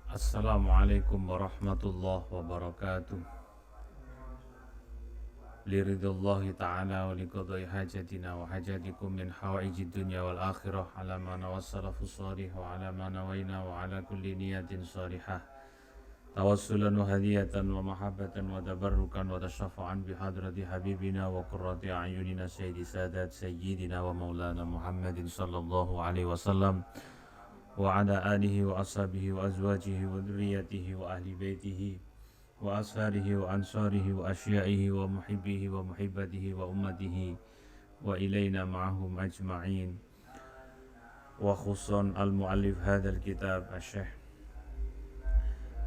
Assalamualaikum warahmatullahi wabarakatuh. Liridhallahi ta'ala wa liqadai hajatina wa hajatikum min hawaijid dunya wal akhirah ala ma nawassalafu salih wa ala ma nawaina wa ala kulli niyatin salihah tawassulan wa hadiyatan wa mahabbatan wa tabarrukan wa tashafa'an bihadrati habibina wa qurrati a'yunina sayyidi sadat sayyidina wa maulana Muhammadin sallallahu alaihi wasallam wa ala alihi wa ashabihi wa azwajihi wa dhurriyyatihi wa ahli baitihi wa asharihi wa ansarihi wa asyaihi wa muhibbihi wa muhibbatihi wa ummatihi wa ilayna ma'ahum ajma'in. Wa khusun al-muallif hadzal kitab Asy-Syaikh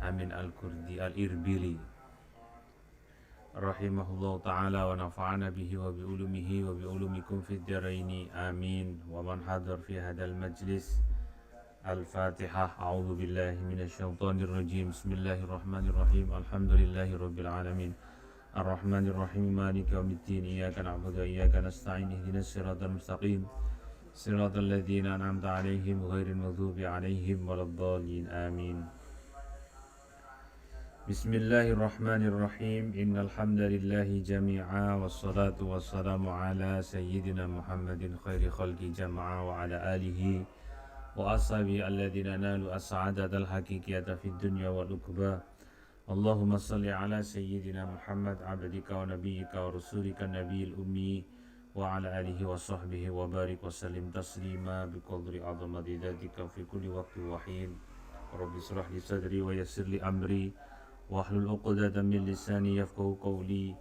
Amin Al-Kurdi Al-Irbili rahimahullahu ta'ala wa nafa'ana bihi wa bi ulumihi wa bi ulumikum fid dharaini amin. Wa man hadar fi hadzal majlis Al-Fatihah. A'udzu billahi minasyaitonir rajim. Bismillahirrahmanirrahim. Alhamdulillahi rabbil alamin. Arrahmanir rahim. Maliki yaumiddin. Iyyaka na'budu wa iyyaka nasta'in. Ihdinas siratal mustaqim. Siratal ladzina an'amta 'alaihim ghairil maghdubi 'alaihim waladdallin. Amin. Bismillahirrahmanirrahim. Innal hamdalillahi jami'a wassalatu wassalamu ala sayyidina Muhammadin khairi khalqi jama'a wa ala alihi wa ashabi alladhina nalu as-sa'adatal haqiqiyata fid dunya wal ukhbah. Allahumma salli ala sayyidina Muhammad abdika wa nabiyyika wa rasulika nabiyil ummi wa ala alihi wa sahbihi wa barik wa sallim taslima biqadri azamati dzatika fi kulli waqtin wa hin. Rabbi shrah li sadri wa yassir li amri wahlul 'uqdatam min lisani yafqahu qawli.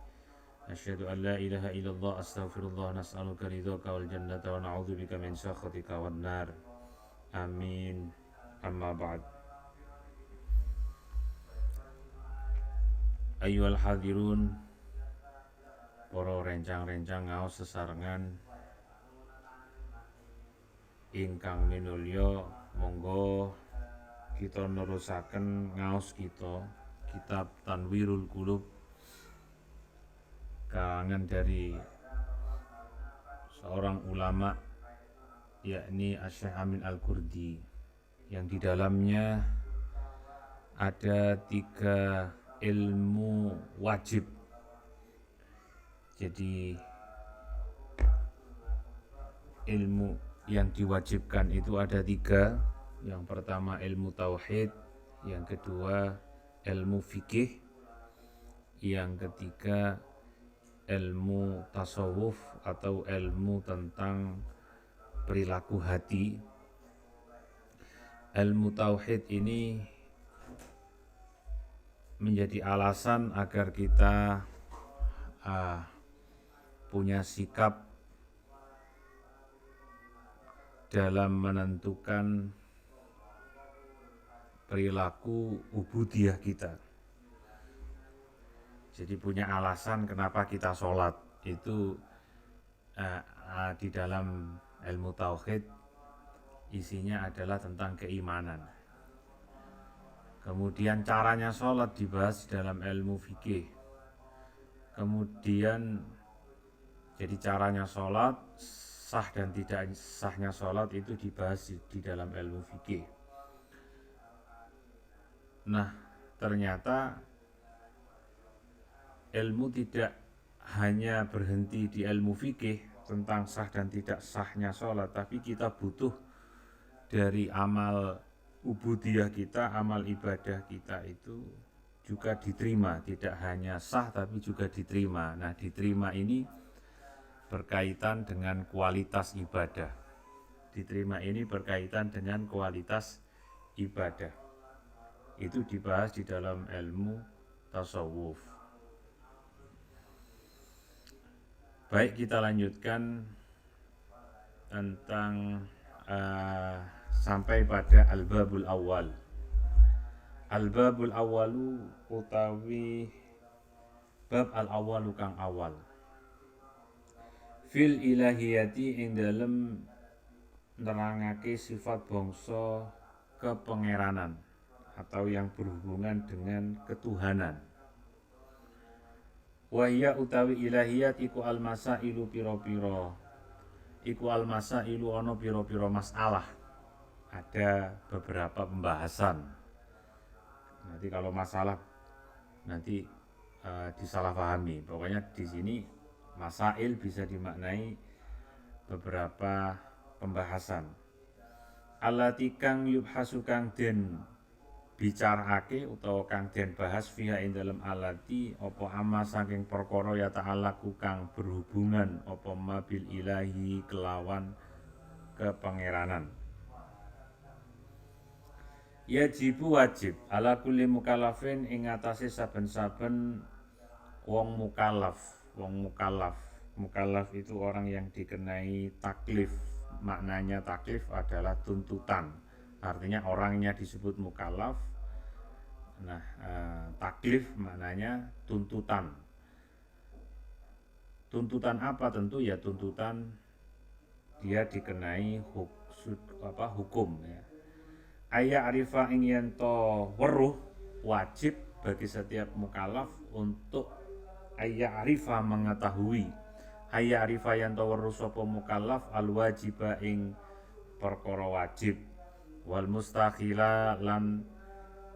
Asyhadu an la ilaha illallah astaghfirullah nas'aluka ridhaka wal jannata wa na'udzubika min sakhatika wan nar. Amin. Amma ba'd. Ayyuhal hadirun, para rencang-rencang ngaos sesarengan ingkang minulya, monggo kita nerusaken ngaos kita kitab Tanwirul Qulub karangan dari seorang ulama, yakni Asy-Syaikh Amin Al-Kurdi, yang di dalamnya ada 3 ilmu wajib. Jadi ilmu yang diwajibkan itu ada 3. Yang pertama ilmu tauhid, yang kedua ilmu fikih, yang ketiga ilmu tasawuf atau ilmu tentang perilaku hati. Ilmu tauhid ini menjadi alasan agar kita punya sikap dalam menentukan perilaku ubudiyah kita. Jadi punya alasan kenapa kita sholat. Itu di dalam ilmu tauhid isinya adalah tentang keimanan. Kemudian caranya sholat dibahas di dalam ilmu fikih. Kemudian jadi caranya sholat, sah dan tidak sahnya sholat itu dibahas di dalam ilmu fikih. Nah, ternyata ilmu tidak hanya berhenti di ilmu fikih tentang sah dan tidak sahnya sholat, tapi kita butuh dari amal ubudiyah kita, amal ibadah kita itu juga diterima, tidak hanya sah tapi juga diterima. Nah, diterima ini berkaitan dengan kualitas ibadah. Diterima ini berkaitan dengan kualitas ibadah. Itu dibahas di dalam ilmu tasawuf. Baik, kita lanjutkan tentang sampai pada al-babul awal. Al-babul awalu utawi bab al-awalu kang awal. Fil ilahiyati ing dalem nerangake sifat bangsa kepengeranan atau yang berhubungan dengan ketuhanan. Wahya utawi ilahiyat iku al-masailu piro-piro. Iku al-masailu ana piro-piro masalah. Ada beberapa pembahasan Nanti kalau masalah nanti disalahpahami. Pokoknya di sini masail bisa dimaknai beberapa pembahasan. Allati kang yubhasu kang den bicarake utawa kang den bahas fiha ing dalem alati apa amma saking perkara ya ta'alaku kang berhubungan apa mabil ilahi kelawan kepangeranan. Yajibu wajib ala kulli mukallafin ing atase saben-saben wong mukallaf. Mukallaf itu orang yang dikenai taklif. Maknanya taklif adalah tuntutan. Artinya orangnya disebut mukallaf. Nah, taklif maknanya tuntutan. Tuntutan apa? Tentu ya tuntutan dia dikenai hukum ya. Aya arifa ing yen to weruh wajib bagi setiap mukallaf untuk aya arifa mengetahui. Aya arifa yen to weruh sapa mukallaf al wajiba ing perkara wajib wal mustakhila lan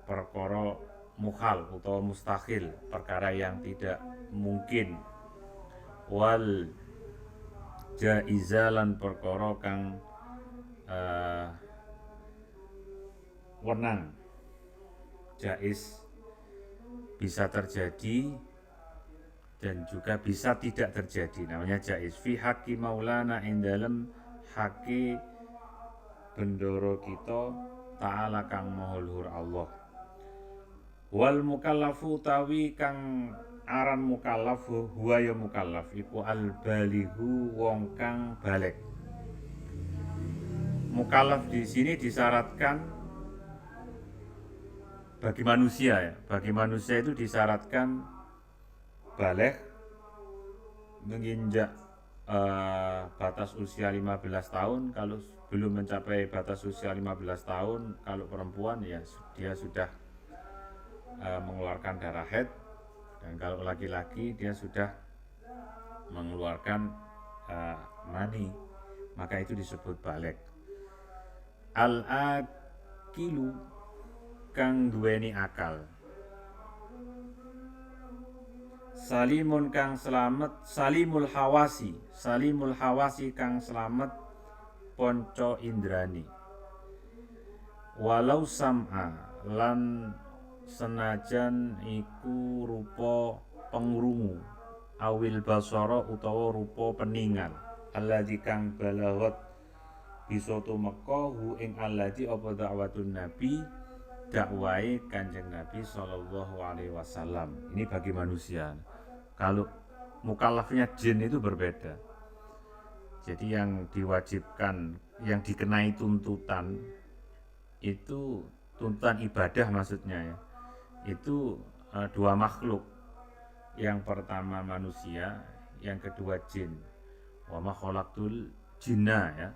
perkara mukhal utawa mustahil, perkara yang tidak mungkin, wal jaiza lan perkara kang wenang, jaiz, bisa terjadi dan juga bisa tidak terjadi, namanya jaiz. Fi haqqi maulana ing dalem haqqi bendoro kita ta'ala kang maha luhur Allah. Wal mukallafu tawi kang aran mukallaf huwa ya mukallaf iku al balighu wong kang balik. Mukallaf di sini disyaratkan bagi manusia ya. Bagi manusia itu disyaratkan balik menginjak batas usia 15 tahun. Kalau belum mencapai batas usia 15 tahun, kalau perempuan ya dia sudah mengeluarkan darah haid, dan kalau laki-laki dia sudah mengeluarkan mani, maka itu disebut balik. Al-akilu kang duweni akal, salimun kang selamat, salimul hawasi kang selamat ponco indrani, walau sam'a lan senajan iku rupa pengrungu, awil basara utawa rupa peningal, alladzi kang balaghot bisa tumeka hu ing alladzi apa dakwatun nabi, dakwai Kanjeng Nabi sallallahu alaihi wasallam. Ini bagi manusia. Kalau mukallafnya jin itu berbeda. Jadi yang diwajibkan, yang dikenai tuntutan itu tuntutan ibadah maksudnya ya. Itu dua makhluk. Yang pertama manusia, yang kedua jin. Wa ma khalaqtul jinna ya.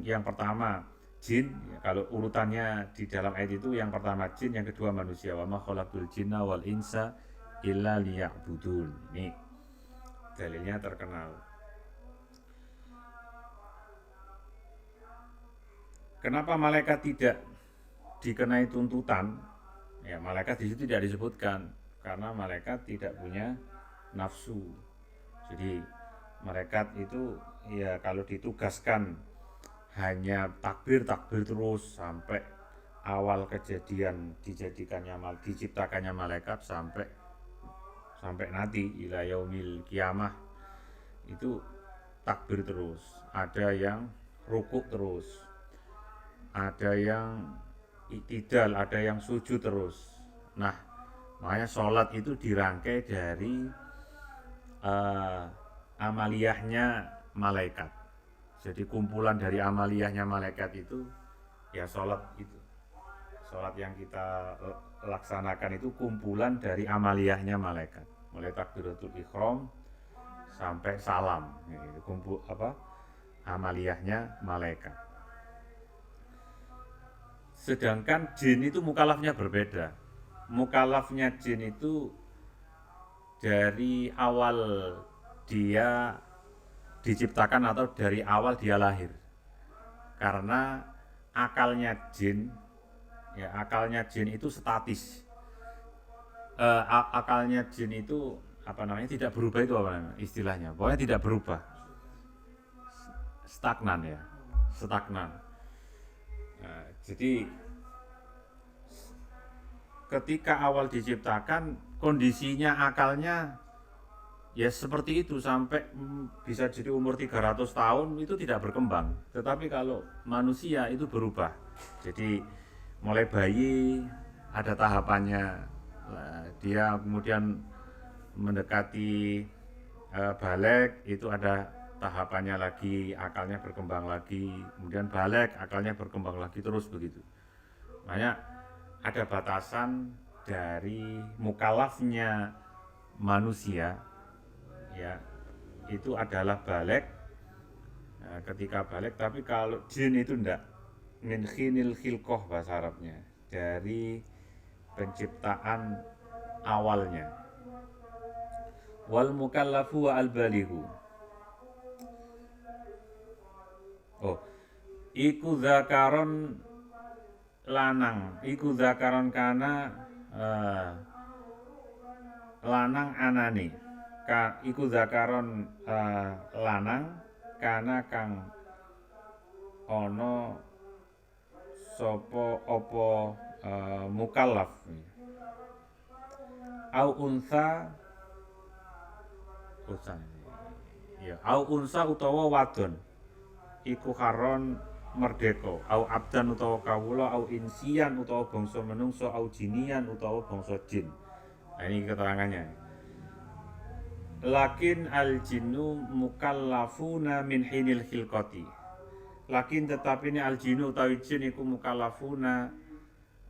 Yang pertama jin, kalau urutannya di dalam ayat itu yang pertama jin, yang kedua manusia. Wa ma khalaqtul jinna wal insa illa liya'budun. Ini dalilnya terkenal. Kenapa malaikat tidak dikenai tuntutan? Ya, malaikat di situ tidak disebutkan karena malaikat tidak punya nafsu. Jadi malaikat itu ya kalau ditugaskan hanya takbir terus sampai awal kejadian diciptakannya malaikat sampai nanti ila yaumil kiamah, itu takbir terus. Ada yang rukuk terus, ada yang i'tidal, ada yang sujud terus. Nah, makanya sholat itu dirangkai dari amaliyahnya malaikat. Jadi kumpulan dari amaliyahnya malaikat itu ya sholat itu. Sholat yang kita laksanakan itu kumpulan dari amaliyahnya malaikat. Mulai takbiratul ihram sampai salam. Itu amaliyahnya malaikat. Sedangkan jin itu mukallafnya berbeda. Mukallafnya jin itu dari awal dia diciptakan atau dari awal dia lahir, karena akalnya jin itu statis. akalnya jin itu tidak berubah, itu apa namanya istilahnya, pokoknya tidak berubah, stagnan ya, stagnan. Jadi ketika awal diciptakan kondisinya akalnya ya seperti itu sampai bisa jadi umur 300 tahun itu tidak berkembang. Tetapi kalau manusia itu berubah. Jadi mulai bayi ada tahapannya, dia kemudian mendekati balik, itu ada tahapannya lagi, akalnya berkembang lagi, kemudian balik, akalnya berkembang lagi, terus begitu. Makanya ada batasan dari mukallafnya manusia ya, itu adalah balik. Nah, ketika balik, tapi kalau jin itu enggak, min khinil khilqoh bahasa Arabnya, dari penciptaan awalnya. Wal mukallafu wa al balighu. Iku zakaron lanang, iku zakaron kana lanang anane. Iku zakaron lanang kana kang ono sopo opo mukallaf. Au unsa ya, au unsa utawa wadon iku karon merdeka, au abdan utawa kawula, au insian utawa bangsa menungso, au jinian utawa bangsa jin. Nah, ini keterangannya. Lakin al jinnu mukallafuna min hinil khilqati. Lakin tetapi ini al jinnu utawi jin iku mukallafuna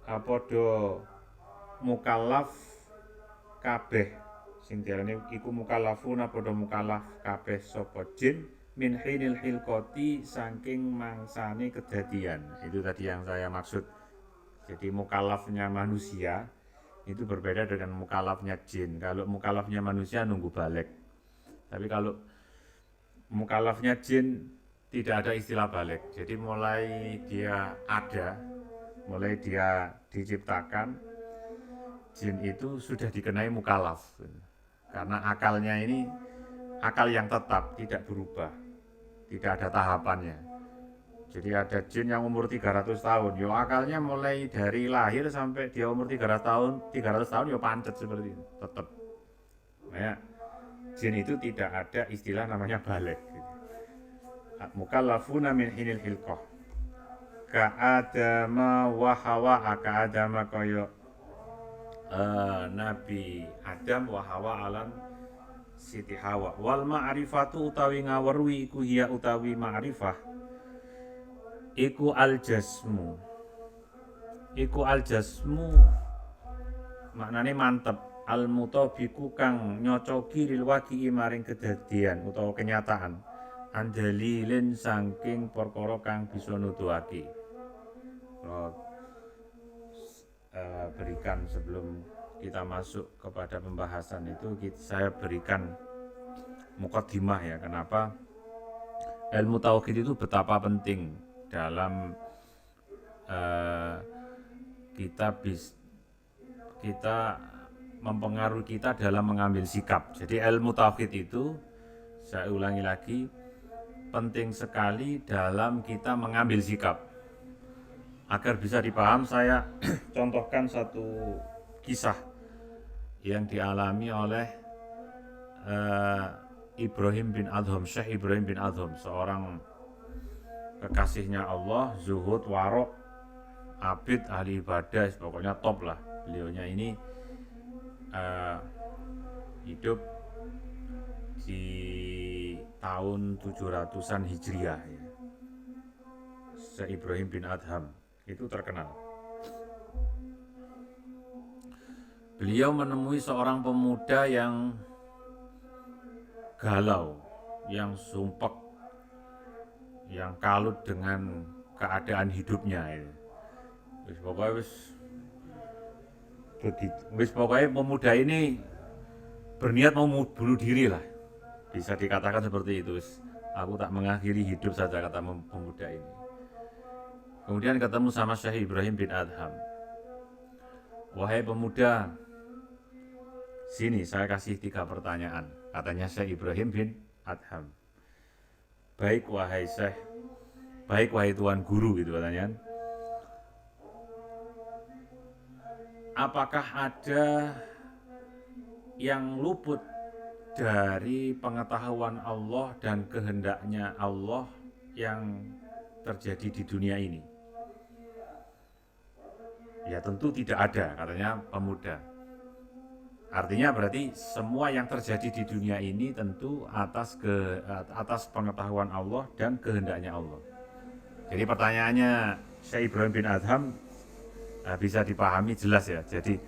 padha mukallaf kabeh, sing diarani iku mukallafuna padha mukallaf kabeh sapa jin min hinil khilqati saking mangsane kedadian. Itu tadi yang saya maksud. Jadi mukallafnya manusia itu berbeda dengan mukallafnya jin. Kalau mukallafnya manusia nunggu balik, tapi kalau mukallafnya jin tidak ada istilah balik. Jadi mulai dia ada, mulai dia diciptakan, jin itu sudah dikenai mukallaf, karena akalnya ini akal yang tetap, tidak berubah, tidak ada tahapannya. Jadi ada jin yang umur 300 tahun, yo akalnya mulai dari lahir sampai dia umur 300 tahun yo pancet seperti itu, tetap. Nah, jin itu tidak ada istilah namanya balik. Mukallafuna min hinil hilqah. Ka Adama wa Hawa, ka Adama koyo Nabi Adam, wa Hawa alam Siti Hawa. Wal ma'rifatu utawi ngawerwi iku hiya utawi ma'rifah iku al-jasmu. Iku al-jasmu maknane mantep, al-mutabiku kang nyocoki lil waqi'i maring kedadian utawa kenyataan, andalilin saking perkara kang bisa nuduhake. Berikan sebelum kita masuk kepada pembahasan itu, saya berikan mukaddimah ya, kenapa ilmu tauhid itu betapa penting dalam kita mempengaruhi kita dalam mengambil sikap. Jadi ilmu tauhid itu, saya ulangi lagi, penting sekali dalam kita mengambil sikap. Agar bisa dipaham, saya contohkan satu kisah yang dialami oleh Ibrahim bin Adham, Syekh Ibrahim bin Adham, seorang kekasihnya Allah, zuhud, warok, abid, ahli ibadah, pokoknya top lah. Beliaunya ini hidup di tahun 700-an Hijriah ya. Syekh Ibrahim bin Adham itu terkenal. Beliau menemui seorang pemuda yang galau, yang sumpek, yang kalut dengan keadaan hidupnya. Pokoknya pemuda ini berniat mau bunuh diri lah, bisa dikatakan seperti itu. Aku tak mengakhiri hidup saja, kata pemuda ini. Kemudian ketemu sama Syekh Ibrahim bin Adham. Wahai pemuda, Sini saya kasih 3 pertanyaan. Katanya Syekh Ibrahim bin Adham. Baik wahai Syekh, baik wahai Tuan Guru gitu katanya. Apakah ada yang luput dari pengetahuan Allah dan kehendaknya Allah yang terjadi di dunia ini? Ya tentu tidak ada, katanya pemuda. Artinya berarti semua yang terjadi di dunia ini tentu atas pengetahuan Allah dan kehendaknya Allah. Jadi pertanyaannya Syekh Ibrahim bin Adham bisa dipahami jelas ya. Jadi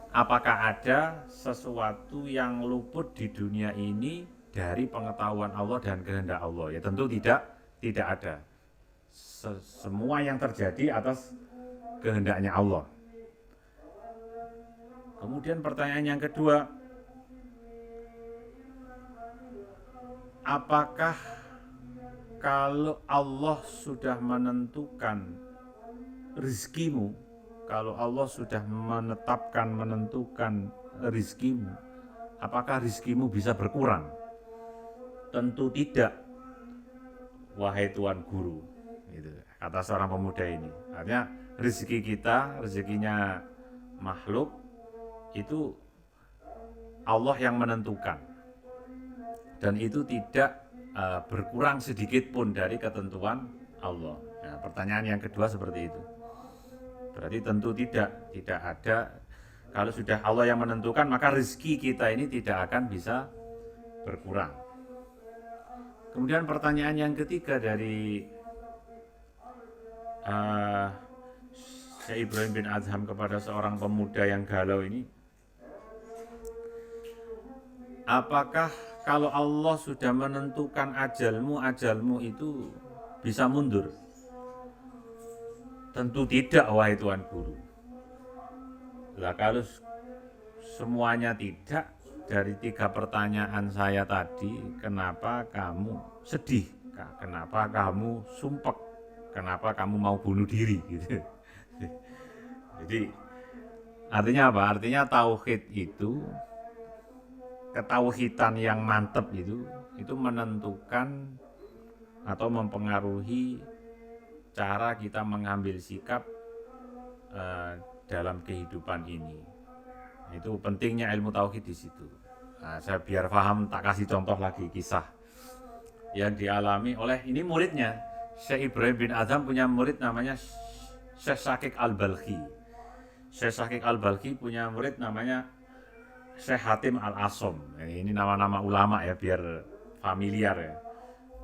apakah ada sesuatu yang luput di dunia ini dari pengetahuan Allah dan kehendak Allah? Ya tentu tidak ada. Semua yang terjadi atas kehendaknya Allah. Kemudian pertanyaan yang kedua, apakah kalau Allah sudah menentukan rizkimu, kalau Allah sudah menentukan rizkimu, apakah rizkimu bisa berkurang? Tentu tidak, wahai Tuan Guru. Gitu, kata seorang pemuda ini. Artinya rezeki kita, rezekinya makhluk, itu Allah yang menentukan, dan itu tidak berkurang sedikit pun dari ketentuan Allah. Nah, pertanyaan yang kedua seperti itu. Berarti tentu tidak ada. Kalau sudah Allah yang menentukan, maka rezeki kita ini tidak akan bisa berkurang. Kemudian pertanyaan yang ketiga dari Syekh Ibrahim bin Adham kepada seorang pemuda yang galau ini, apakah kalau Allah sudah menentukan ajalmu itu bisa mundur? Tentu tidak, wahai Tuan Guru. Lah kalau semuanya tidak, dari 3 pertanyaan saya tadi, kenapa kamu sedih? Kenapa kamu sumpek? Kenapa kamu mau bunuh diri? Gitu. Jadi artinya apa? Artinya tauhid itu, ketauhidan yang mantap itu menentukan atau mempengaruhi cara kita mengambil sikap dalam kehidupan ini. Itu pentingnya ilmu tauhid di situ. Nah, saya biar paham tak kasih contoh lagi kisah yang dialami oleh ini muridnya. Syekh Ibrahim bin Adham punya murid namanya Syekh Syakik Al-Balkhi. Syekh Syakik Al-Balkhi punya murid namanya Syekh Hatim Al-Asom. Ini nama-nama ulama ya, biar familiar ya.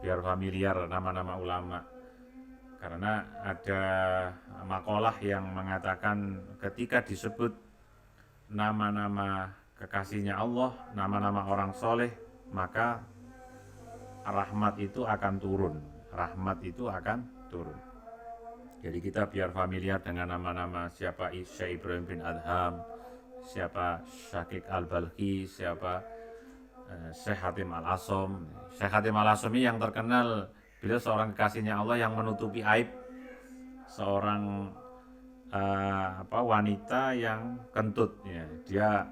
Biar familiar nama-nama ulama. Karena ada makalah yang mengatakan ketika disebut nama-nama kekasihnya Allah, nama-nama orang soleh, maka rahmat itu akan turun. Jadi kita biar familiar dengan nama-nama siapa Syekh Ibrahim bin Adham, siapa Syakik Al-Balkhi, siapa Syekh Hatim Al-Asom. Syekh Hatim Al-Asom ini yang terkenal, beliau seorang kekasihnya Allah yang menutupi aib seorang wanita yang kentut ya. Dia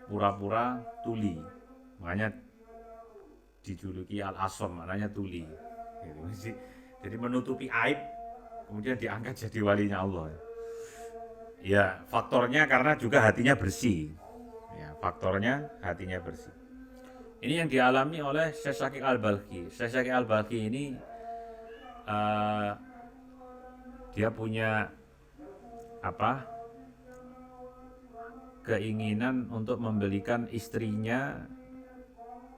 pura-pura tuli, makanya dijuluki Al-Asom, maknanya tuli gitu. Jadi menutupi aib, kemudian diangkat jadi walinya Allah. Ya faktornya karena juga hatinya bersih. Ini yang dialami oleh Syekh Syakik Al-Balkhi. Syekh Syakik Al-Balkhi ini dia punya keinginan untuk membelikan istrinya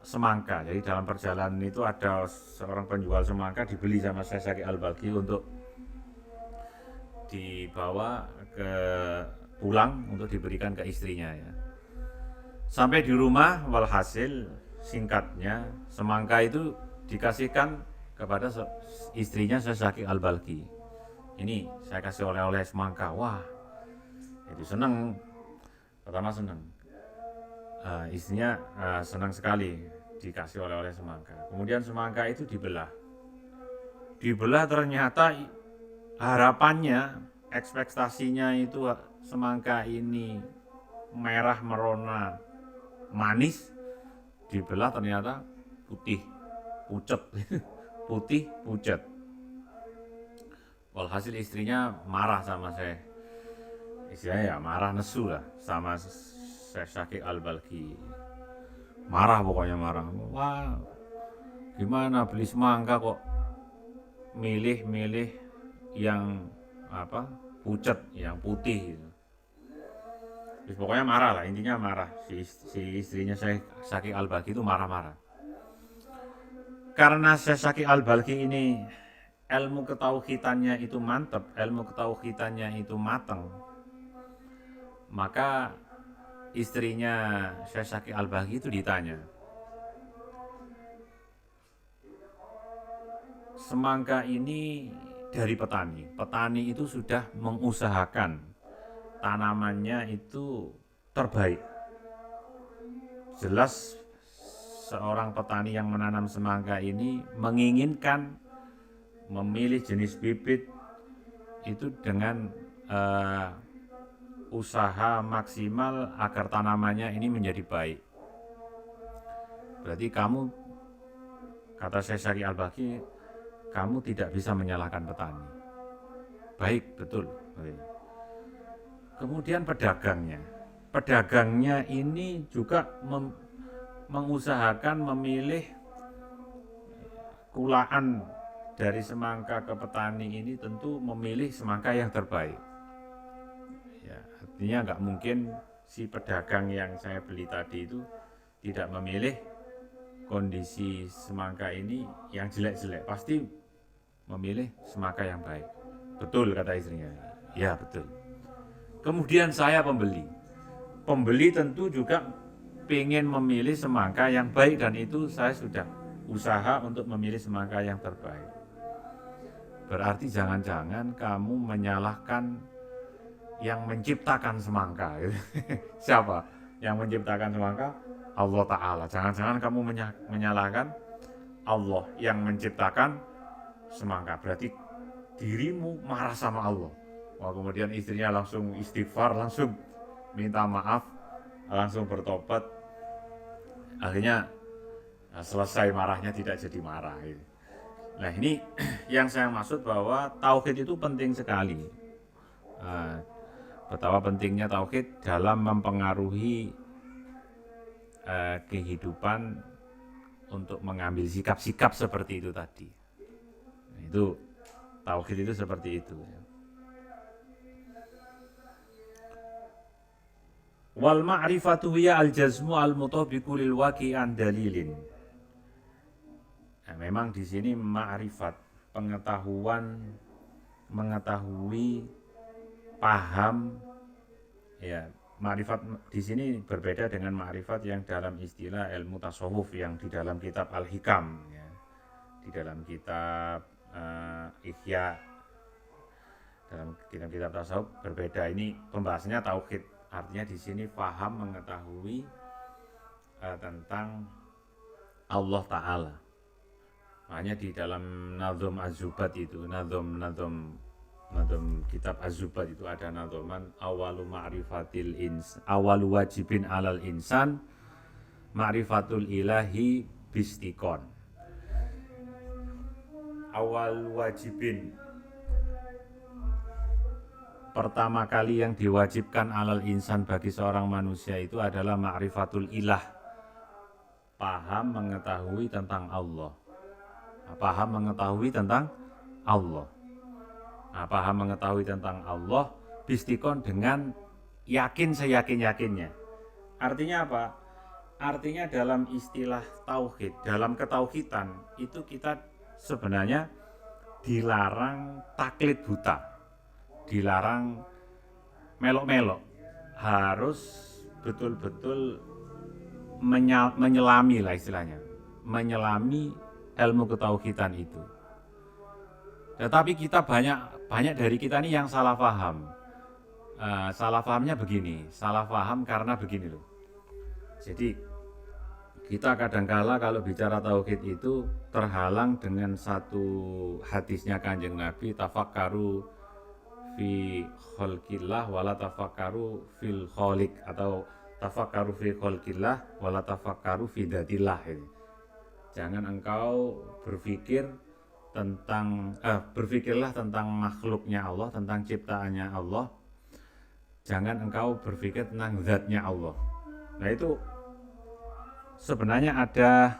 semangka. Jadi dalam perjalanan itu ada seorang penjual semangka dibeli sama Syekh Syakik Al-Balkhi untuk dibawa pulang untuk diberikan ke istrinya ya. Sampai di rumah, walhasil singkatnya semangka itu dikasihkan kepada istrinya Syekh Syakik Al-Balkhi. Ini saya kasih oleh-oleh semangka. Wah, itu senang. Pertama senang. Istrinya senang sekali dikasih oleh-oleh semangka. Kemudian semangka itu dibelah ternyata harapannya, ekspektasinya itu semangka ini merah merona, manis, dibelah ternyata putih pucet. Putih pucet. Walhasil istrinya marah sama saya. Istilahnya ya marah, nesu lah sama Syekh Syakik Al-Balkhi. Marah, pokoknya marah. Wah, gimana beli semangka kok milih yang pucet, yang putih gitu. Terus pokoknya marah lah, intinya marah. Si istrinya Syekh Syakik Al-Balkhi itu marah-marah. Karena Syekh Syakik Al-Balkhi ini ilmu ketauhidannya itu mantep, ilmu ketauhidannya itu mateng, maka istrinya Syekh Syakik Al-Balkhi itu ditanya, semangka ini dari petani. Petani itu sudah mengusahakan tanamannya itu terbaik. Jelas seorang petani yang menanam semangka ini menginginkan memilih jenis bibit itu dengan usaha maksimal agar tanamannya ini menjadi baik. Berarti kamu, kata Syekh Syakik Al-Balkhi, kamu tidak bisa menyalahkan petani. Baik, betul. Kemudian pedagangnya ini juga mengusahakan memilih kulaan dari semangka ke petani ini, tentu memilih semangka yang terbaik. Ya, artinya nggak mungkin si pedagang yang saya beli tadi itu tidak memilih kondisi semangka ini yang jelek-jelek, pasti memilih semangka yang baik. Betul, kata istrinya. Ya, betul. Kemudian saya pembeli tentu juga pengen memilih semangka yang baik, dan itu saya sudah usaha untuk memilih semangka yang terbaik. Berarti jangan-jangan kamu menyalahkan yang menciptakan semangka. Siapa yang menciptakan semangka? Allah Ta'ala. Jangan-jangan kamu menyalahkan Allah yang menciptakan semangka. Berarti dirimu marah sama Allah. Wah, kemudian istrinya langsung istighfar, langsung minta maaf, langsung bertobat. Akhirnya selesai marahnya, tidak jadi marah. Nah, ini yang saya maksud bahwa tauhid itu penting sekali. Betapa pentingnya tauhid dalam mempengaruhi kehidupan untuk mengambil sikap-sikap seperti itu tadi. Itu tauhid itu seperti itu. Wal ma'rifatu hiya al-jazmu al-mutabiqu lil waqi'an dalilin. Nah, memang di sini ma'rifat, pengetahuan, mengetahui, paham, ya. Ma'rifat di sini berbeda dengan ma'rifat yang dalam istilah ilmu tasawuf yang di dalam kitab Al-Hikam, ya. Di dalam kitab Ihya, dalam kitab tasawuf berbeda. Ini pembahasannya tauhid. Artinya di sini paham, mengetahui tentang Allah Ta'ala. Makanya di dalam Nadhum Az-Zubat itu, Nadhum kitab Az-Zubat itu ada nadhoman awalu ma'rifatil awalu wajibin alal insan ma'rifatul ilahi bistikon. Awal wajibin, pertama kali yang diwajibkan alal insan bagi seorang manusia itu adalah ma'rifatul ilah, paham mengetahui tentang Allah. Paham mengetahui tentang Allah. Paham mengetahui tentang Allah bistikon, dengan yakin seyakin-yakinnya. Artinya apa? Artinya dalam istilah tauhid, dalam ketauhidan itu kita sebenarnya dilarang taklid buta, dilarang melok-melok, harus betul-betul menyelami lah istilahnya, menyelami ilmu ketauhidan itu. Tetapi kita banyak dari kita ini yang salah paham. Salah pahamnya begini, salah paham karena begini loh. Jadi kita kadangkala kalau bicara tauhid itu terhalang dengan satu hadisnya Kanjeng Nabi, tafakkaru fi khalqillah wala tafakkaru fil khaliq, atau tafakkaru fi khalqillah wala tafakkaru fi dzatillah. Jangan engkau berpikirlah tentang makhluknya Allah, tentang ciptaannya Allah. Jangan engkau berpikir tentang zatnya Allah. Nah, itu sebenarnya ada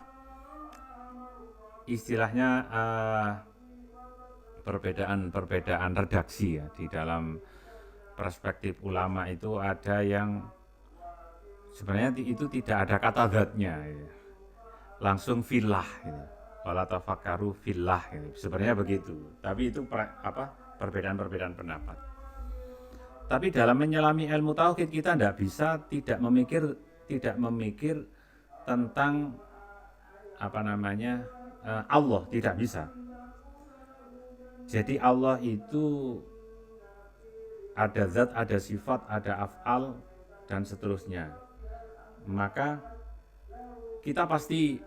istilahnya perbedaan redaksi ya. Di dalam perspektif ulama itu ada yang sebenarnya itu tidak ada kata zatnya ya. Langsung fillah gitu. Wala tafakkaru fillah gitu. Sebenarnya begitu. Tapi itu perbedaan pendapat. Tapi dalam menyelami ilmu tauhid kita tidak memikir tentang Allah, tidak bisa. Jadi Allah itu ada zat, ada sifat, ada af'al dan seterusnya. Maka kita pasti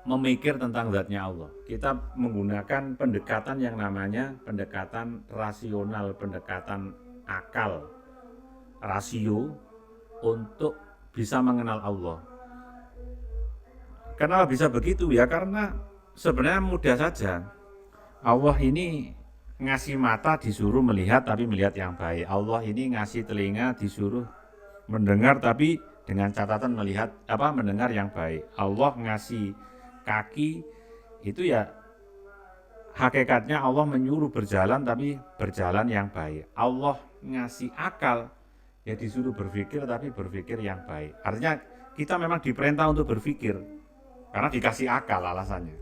memikir tentang zatnya Allah. Kita menggunakan pendekatan yang namanya pendekatan rasional, pendekatan akal, rasio untuk bisa mengenal Allah. Kenapa bisa begitu ya? Karena sebenarnya mudah saja. Allah ini ngasih mata disuruh melihat tapi melihat yang baik. Allah ini ngasih telinga disuruh mendengar tapi dengan catatan mendengar yang baik. Allah ngasih kaki itu ya hakikatnya Allah menyuruh berjalan tapi berjalan yang baik. Allah ngasih akal ya disuruh berpikir tapi berpikir yang baik. Artinya kita memang diperintah untuk berpikir karena dikasih akal alasannya.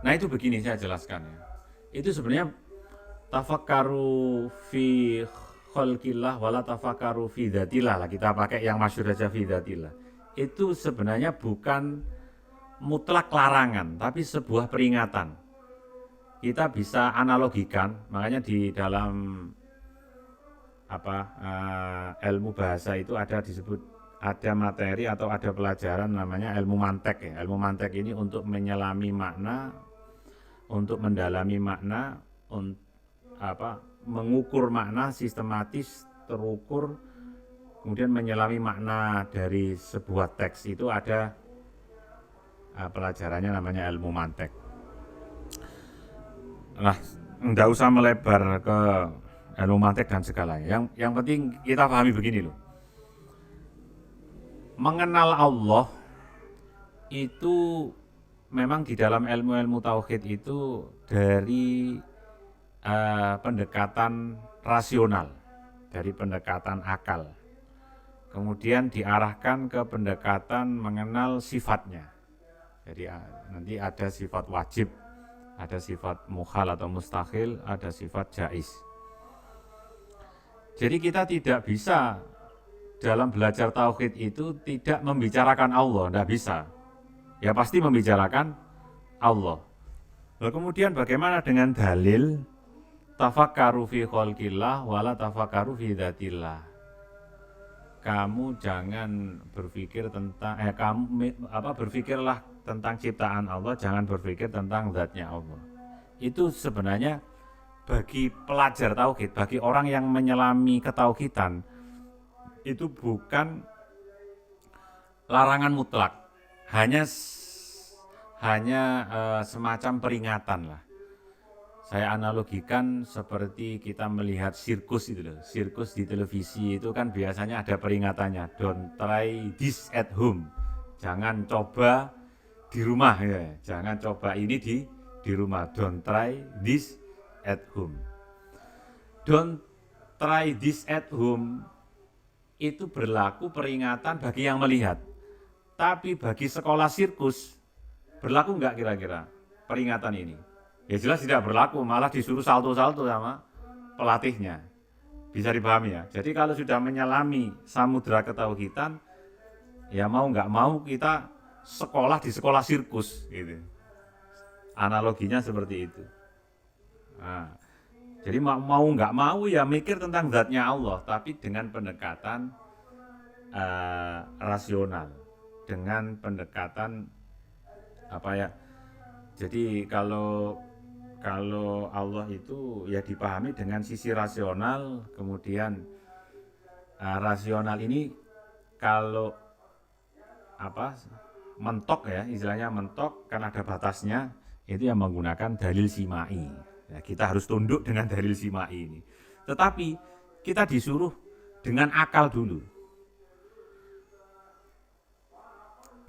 Nah, itu begini saya jelaskan ya. Itu sebenarnya tafakkaru fi khalqillah wala tafakkaru fi dzatillah lah, kita pakai yang masyhur aja fi dzatillah. Itu sebenarnya bukan mutlak larangan tapi sebuah peringatan. Kita bisa analogikan, makanya di dalam ilmu bahasa itu ada materi atau ada pelajaran namanya ilmu mantek ya. Ilmu mantek ini untuk menyelami makna, untuk mendalami makna, mengukur makna sistematis, terukur, kemudian menyelami makna dari sebuah teks. Itu ada pelajarannya namanya ilmu mantek. Nah, enggak usah melebar ke ilmu mantek dan segalanya. Yang penting kita pahami begini loh. Mengenal Allah itu memang di dalam ilmu-ilmu tauhid itu dari pendekatan rasional, dari pendekatan akal. Kemudian diarahkan ke pendekatan mengenal sifatnya. Jadi nanti ada sifat wajib, ada sifat mukhal atau mustahil, ada sifat jaiz. Jadi kita tidak bisa dalam belajar tauhid itu tidak membicarakan Allah, tidak bisa. Ya pasti membicarakan Allah. Lalu kemudian bagaimana dengan dalil tafakkaru fi khalqillah wala tafakkaru fi dzatillah. Kamu jangan berpikir tentang berpikirlah tentang ciptaan Allah, jangan berpikir tentang zatnya Allah. Itu sebenarnya bagi pelajar tauhid, bagi orang yang menyelami ketauhidan, itu bukan larangan mutlak, hanya semacam peringatan lah. Saya analogikan seperti kita melihat sirkus itu loh. Sirkus di televisi itu kan biasanya ada peringatannya, don't try this at home. Jangan coba di rumah ya. Jangan coba ini di rumah. Don't try this at home. Don't try this at home itu berlaku peringatan bagi yang melihat. Tapi bagi sekolah sirkus berlaku enggak kira-kira peringatan ini? Ya jelas tidak berlaku, malah disuruh salto-salto sama pelatihnya. Bisa dipahami ya. Jadi kalau sudah menyelami samudra ketauhidan, ya mau nggak mau kita sekolah di sekolah sirkus gitu. Analoginya seperti itu. Nah, jadi mau nggak mau ya mikir tentang zatnya Allah, tapi dengan pendekatan rasional, dengan pendekatan Jadi kalau Allah itu ya dipahami dengan sisi rasional, kemudian rasional ini kalau mentok ya, istilahnya mentok kan ada batasnya, itu yang menggunakan dalil simai. Ya, kita harus tunduk dengan dalil simai ini. Tetapi kita disuruh dengan akal dulu.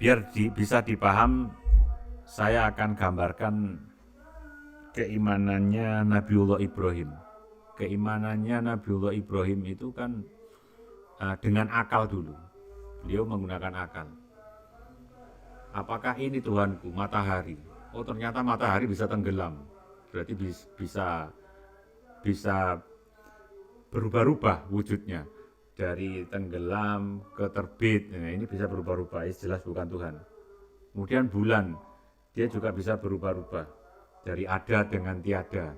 Biar bisa dipaham, saya akan gambarkan keimanannya Nabiullah Ibrahim. Keimanannya Nabiullah Ibrahim itu kan dengan akal dulu. Beliau menggunakan akal. Apakah ini Tuhanku, matahari? Oh, ternyata matahari bisa tenggelam. Berarti bisa berubah-ubah wujudnya. Dari tenggelam ke terbit. Nah, ini bisa berubah-ubah, jelas bukan Tuhan. Kemudian bulan, dia juga bisa berubah-ubah. Dari ada dengan tiada.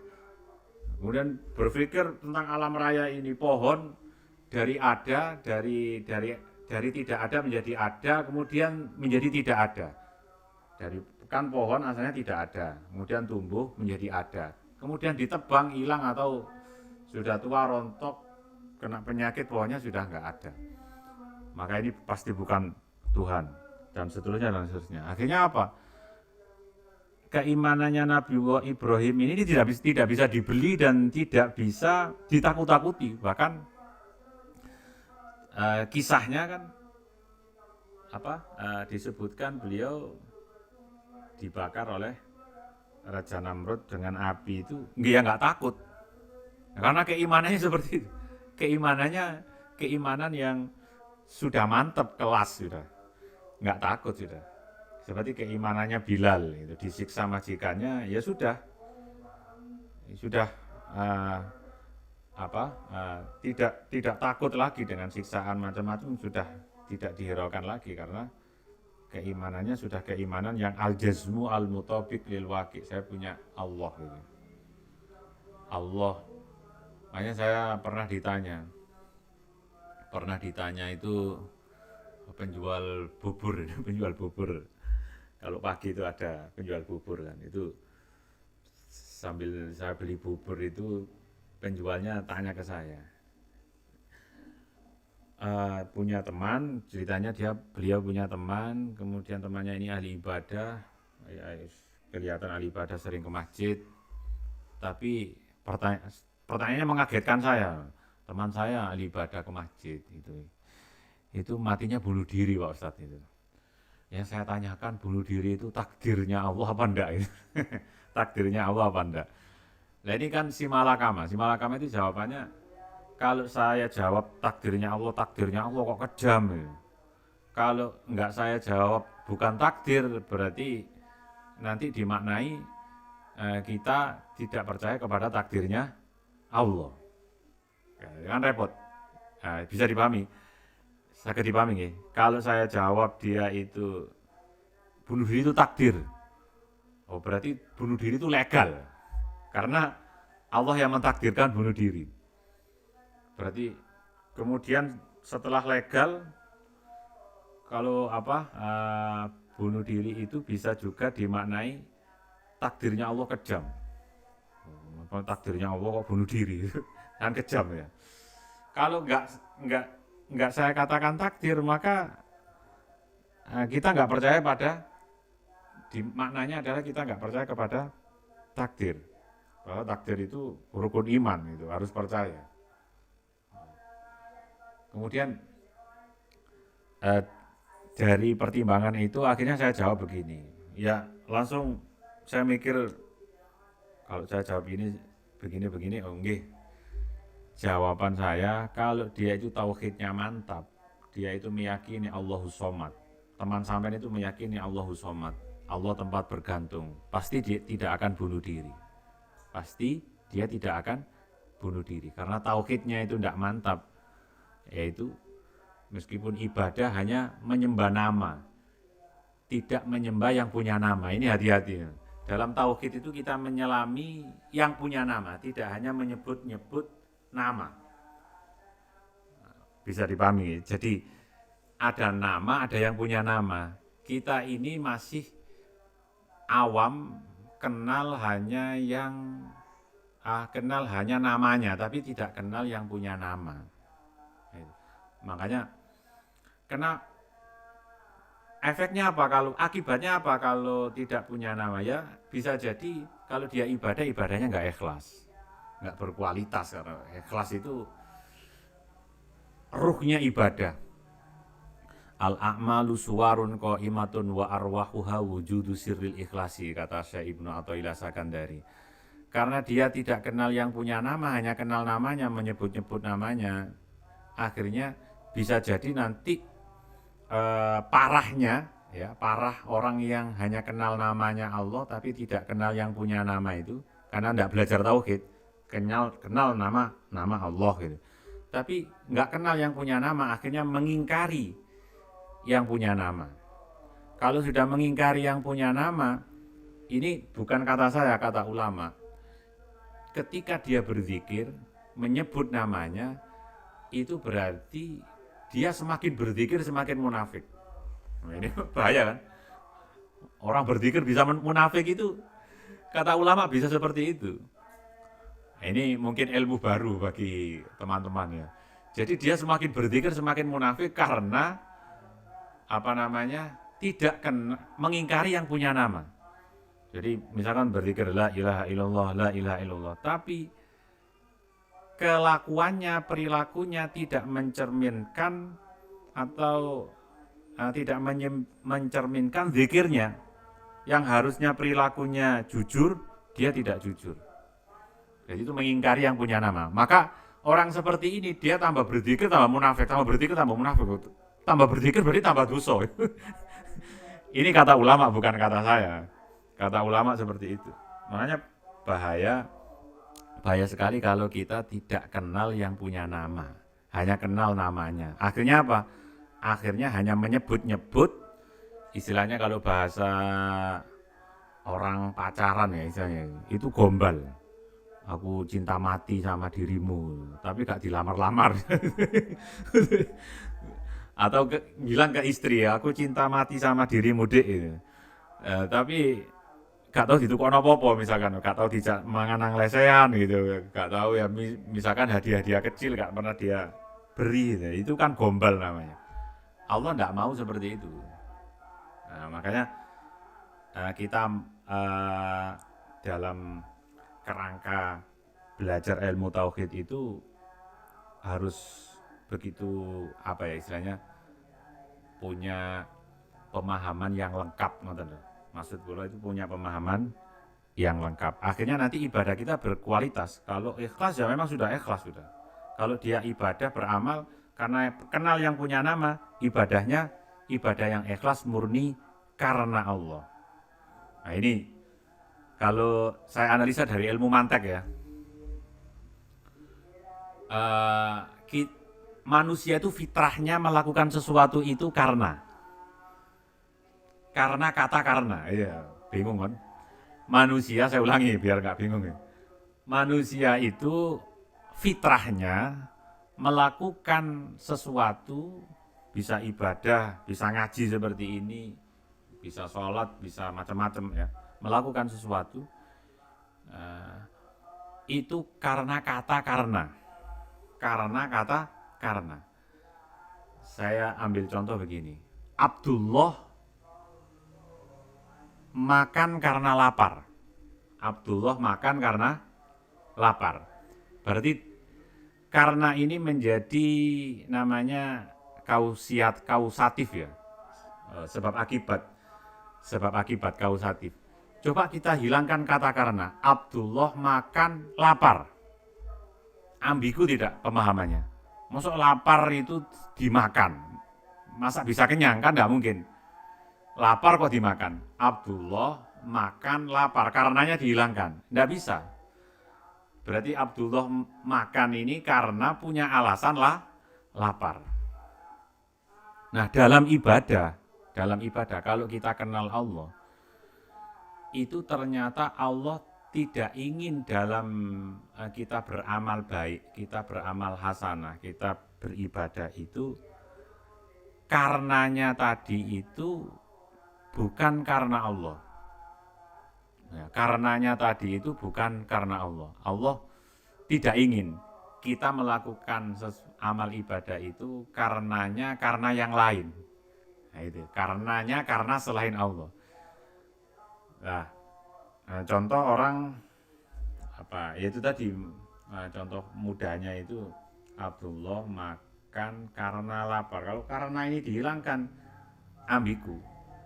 Kemudian berpikir tentang alam raya ini, pohon dari ada, dari tidak ada menjadi ada, kemudian menjadi tidak ada. Dari kan pohon asalnya tidak ada, kemudian tumbuh menjadi ada, kemudian ditebang hilang atau sudah tua rontok kena penyakit, pohonnya sudah nggak ada. Maka ini pasti bukan Tuhan dan seterusnya dan seterusnya. Akhirnya apa? Keimanannya Nabiullah Ibrahim ini tidak bisa dibeli dan tidak bisa ditakut-takuti. Bahkan kisahnya kan disebutkan beliau dibakar oleh Raja Namrud dengan api itu, dia nggak takut karena keimanannya seperti itu. Keimanan yang sudah mantap kelas, sudah nggak takut, sudah seperti keimanannya Bilal itu, disiksa majikannya ya sudah tidak takut lagi dengan siksaan macam-macam, sudah tidak dihiraukan lagi karena keimanannya sudah keimanan yang al-jazmu al-mutabiq lil waqi. Saya punya Allah gitu. Allah. Makanya saya pernah ditanya itu penjual bubur. Kalau pagi itu ada penjual bubur kan, itu sambil saya beli bubur itu penjualnya tanya ke saya, punya teman, ceritanya beliau punya teman, kemudian temannya ini ahli ibadah, kelihatan ahli ibadah, sering ke masjid, tapi pertanyaannya mengagetkan saya. Teman saya ahli ibadah ke masjid itu matinya bunuh diri Pak Ustadz itu. Yang saya tanyakan, bunuh diri itu takdirnya Allah apa enggak itu? Takdirnya Allah apa enggak? Nah ini kan Simalakama itu jawabannya, kalau saya jawab takdirnya Allah kok kejam ya. Kalau enggak saya jawab bukan takdir, berarti nanti dimaknai kita tidak percaya kepada takdirnya Allah. Kan repot. Nah, bisa dipahami. Saya dipahami nggih. Kalau saya jawab dia itu bunuh diri itu takdir. Oh, berarti bunuh diri itu legal. Karena Allah yang mentakdirkan bunuh diri. Berarti kemudian setelah legal, kalau bunuh diri itu bisa juga dimaknai takdirnya Allah kejam. Takdirnya Allah kok bunuh diri, kan kejam ya. Kalau enggak saya katakan takdir, maka kita enggak percaya maknanya adalah kita enggak percaya kepada takdir. Bahwa takdir itu rukun iman, itu harus percaya. Kemudian dari pertimbangan itu akhirnya saya jawab begini. Ya langsung saya mikir, kalau saya jawab ini begini, oh nggih. Jawaban saya, kalau dia itu tauhidnya mantap, dia itu meyakini Allahus Somad. Teman sampean itu meyakini Allahus Somad, Allah tempat bergantung, pasti dia tidak akan bunuh diri. Pasti dia tidak akan bunuh diri karena tauhidnya itu tidak mantap, yaitu meskipun ibadah hanya menyembah nama, tidak menyembah yang punya nama. Ini hati-hati. Dalam tauhid itu kita menyelami yang punya nama, tidak hanya menyebut-nyebut nama. Bisa dipahami. Jadi ada nama, ada yang punya nama. Kita ini masih awam, kenal hanya namanya, tapi tidak kenal yang punya nama. Makanya Karena efeknya apa akibatnya apa kalau tidak punya nama? Ya bisa jadi kalau dia ibadahnya nggak ikhlas, nggak berkualitas. Karena ikhlas itu ruhnya ibadah. Al-a'malu suwarun qa'imatun wa arwahuha wujudu sirril ikhlasi, kata Syekh Ibnu Athaillah Sakandari. Karena dia tidak kenal yang punya nama, hanya kenal namanya, menyebut-nyebut namanya, akhirnya bisa jadi nanti parahnya, ya, parah orang yang hanya kenal namanya Allah tapi tidak kenal yang punya nama itu, karena tidak belajar tauhid, kenal nama Allah gitu. Tapi nggak kenal yang punya nama, akhirnya mengingkari yang punya nama. Kalau sudah mengingkari yang punya nama, ini bukan kata saya, kata ulama. Ketika dia berzikir, menyebut namanya, itu berarti dia semakin berzikir semakin munafik. Nah, ini bahaya kan? Orang berzikir bisa munafik itu, kata ulama bisa seperti itu. Nah, ini mungkin ilmu baru bagi teman-teman ya. Jadi dia semakin berzikir semakin munafik karena tidak mengingkari yang punya nama. Jadi misalkan berzikir la ilaha illallah, tapi kelakuannya, perilakunya tidak mencerminkan atau tidak mencerminkan zikirnya. Yang harusnya perilakunya jujur, dia tidak jujur. Jadi itu mengingkari yang punya nama. Maka orang seperti ini dia tambah berzikir tambah munafik, tambah berzikir tambah munafik. Tambah berzikir berarti tambah dosa. Ini kata ulama, bukan kata saya. Kata ulama seperti itu. Makanya bahaya sekali kalau kita tidak kenal yang punya nama, hanya kenal namanya. Akhirnya apa? Akhirnya hanya menyebut-nyebut, istilahnya kalau bahasa orang pacaran ya istilahnya, itu gombal. Aku cinta mati sama dirimu, tapi gak dilamar-lamar. Atau bilang ke istri, ya aku cinta mati sama dirimu dek, tapi gak tahu ditukar apa-apa, misalkan gak tahu dijak manganang lesehan gitu, gak tahu ya, misalkan hadiah-hadiah kecil gak pernah dia beri gitu. Itu kan gombal namanya. Allah gak mau seperti itu. Nah, makanya kita dalam kerangka belajar ilmu tauhid itu harus begitu istilahnya punya pemahaman yang lengkap, maksud gue itu punya pemahaman yang lengkap. Akhirnya nanti ibadah kita berkualitas. Kalau ikhlas ya memang sudah ikhlas sudah. Kalau dia ibadah beramal karena kenal yang punya nama, ibadahnya ibadah yang ikhlas murni karena Allah. Nah ini kalau saya analisa dari ilmu mantek ya, manusia itu fitrahnya melakukan sesuatu itu karena kata karena, iya bingung kan? Manusia, saya ulangi biar nggak bingung ya. Manusia itu fitrahnya melakukan sesuatu, bisa ibadah, bisa ngaji seperti ini, bisa sholat, bisa macam-macam ya, melakukan sesuatu itu karena kata karena kata karena. Saya ambil contoh begini. Abdullah makan karena lapar. Abdullah makan karena lapar. Berarti karena ini menjadi namanya kausatif ya. Sebab akibat kausatif. Coba kita hilangkan kata karena. Abdullah makan lapar. Ambigu tidak pemahamannya. Masuk lapar itu dimakan, masa bisa kenyang? Kan tidak mungkin. Lapar kok dimakan. Abdullah makan lapar, karenanya dihilangkan, tidak bisa. Berarti Abdullah makan ini karena punya alasan lapar. Nah dalam ibadah kalau kita kenal Allah, itu ternyata Allah tidak ingin dalam kita beramal baik, kita beramal hasanah, kita beribadah itu karenanya tadi itu bukan karena Allah. Ya, karenanya tadi itu bukan karena Allah. Allah tidak ingin kita melakukan amal ibadah itu karena yang lain. Nah, itu karenanya karena selain Allah. Nah, contoh orang apa? Yaitu tadi contoh mudahnya itu Abdullah makan karena lapar. Kalau karena ini dihilangkan ambigu.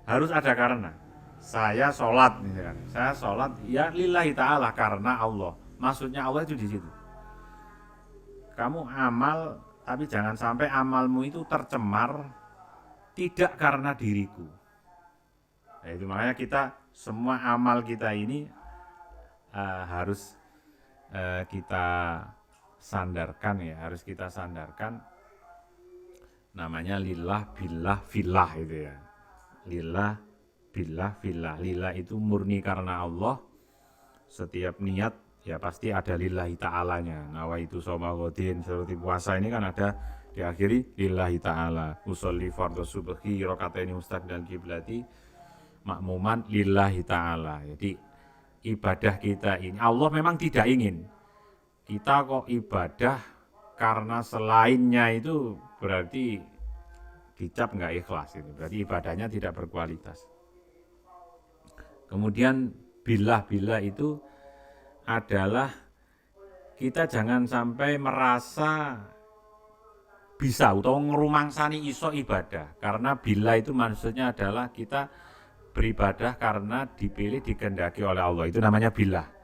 Harus ada karena. Saya sholat, misalkan. Saya sholat ya lillahi ta'ala karena Allah. Maksudnya Allah itu di situ. Kamu amal, tapi jangan sampai amalmu itu tercemar tidak karena diriku. Nah, itu makanya kita semua amal kita ini harus kita sandarkan ya, harus kita sandarkan namanya lillah billah fillah itu ya. Lillah billah fillah. Lillah itu murni karena Allah. Setiap niat ya pasti ada lillahi ta'alanya. Nawaitu shoma ghadin, seperti puasa ini kan ada diakhiri lillahi ta'ala. Usolli fardhu subhi rakataini mustaqbilal qiblati makmuman lillahi ta'ala. Jadi ibadah kita ini Allah memang tidak ingin kita kok ibadah karena selainnya, itu berarti dicap nggak ikhlas, itu berarti ibadahnya tidak berkualitas. Kemudian billah itu adalah kita jangan sampai merasa bisa atau ngerumangsani iso ibadah, karena billah itu maksudnya adalah kita beribadah karena dipilih dikehendaki oleh Allah, itu namanya billah.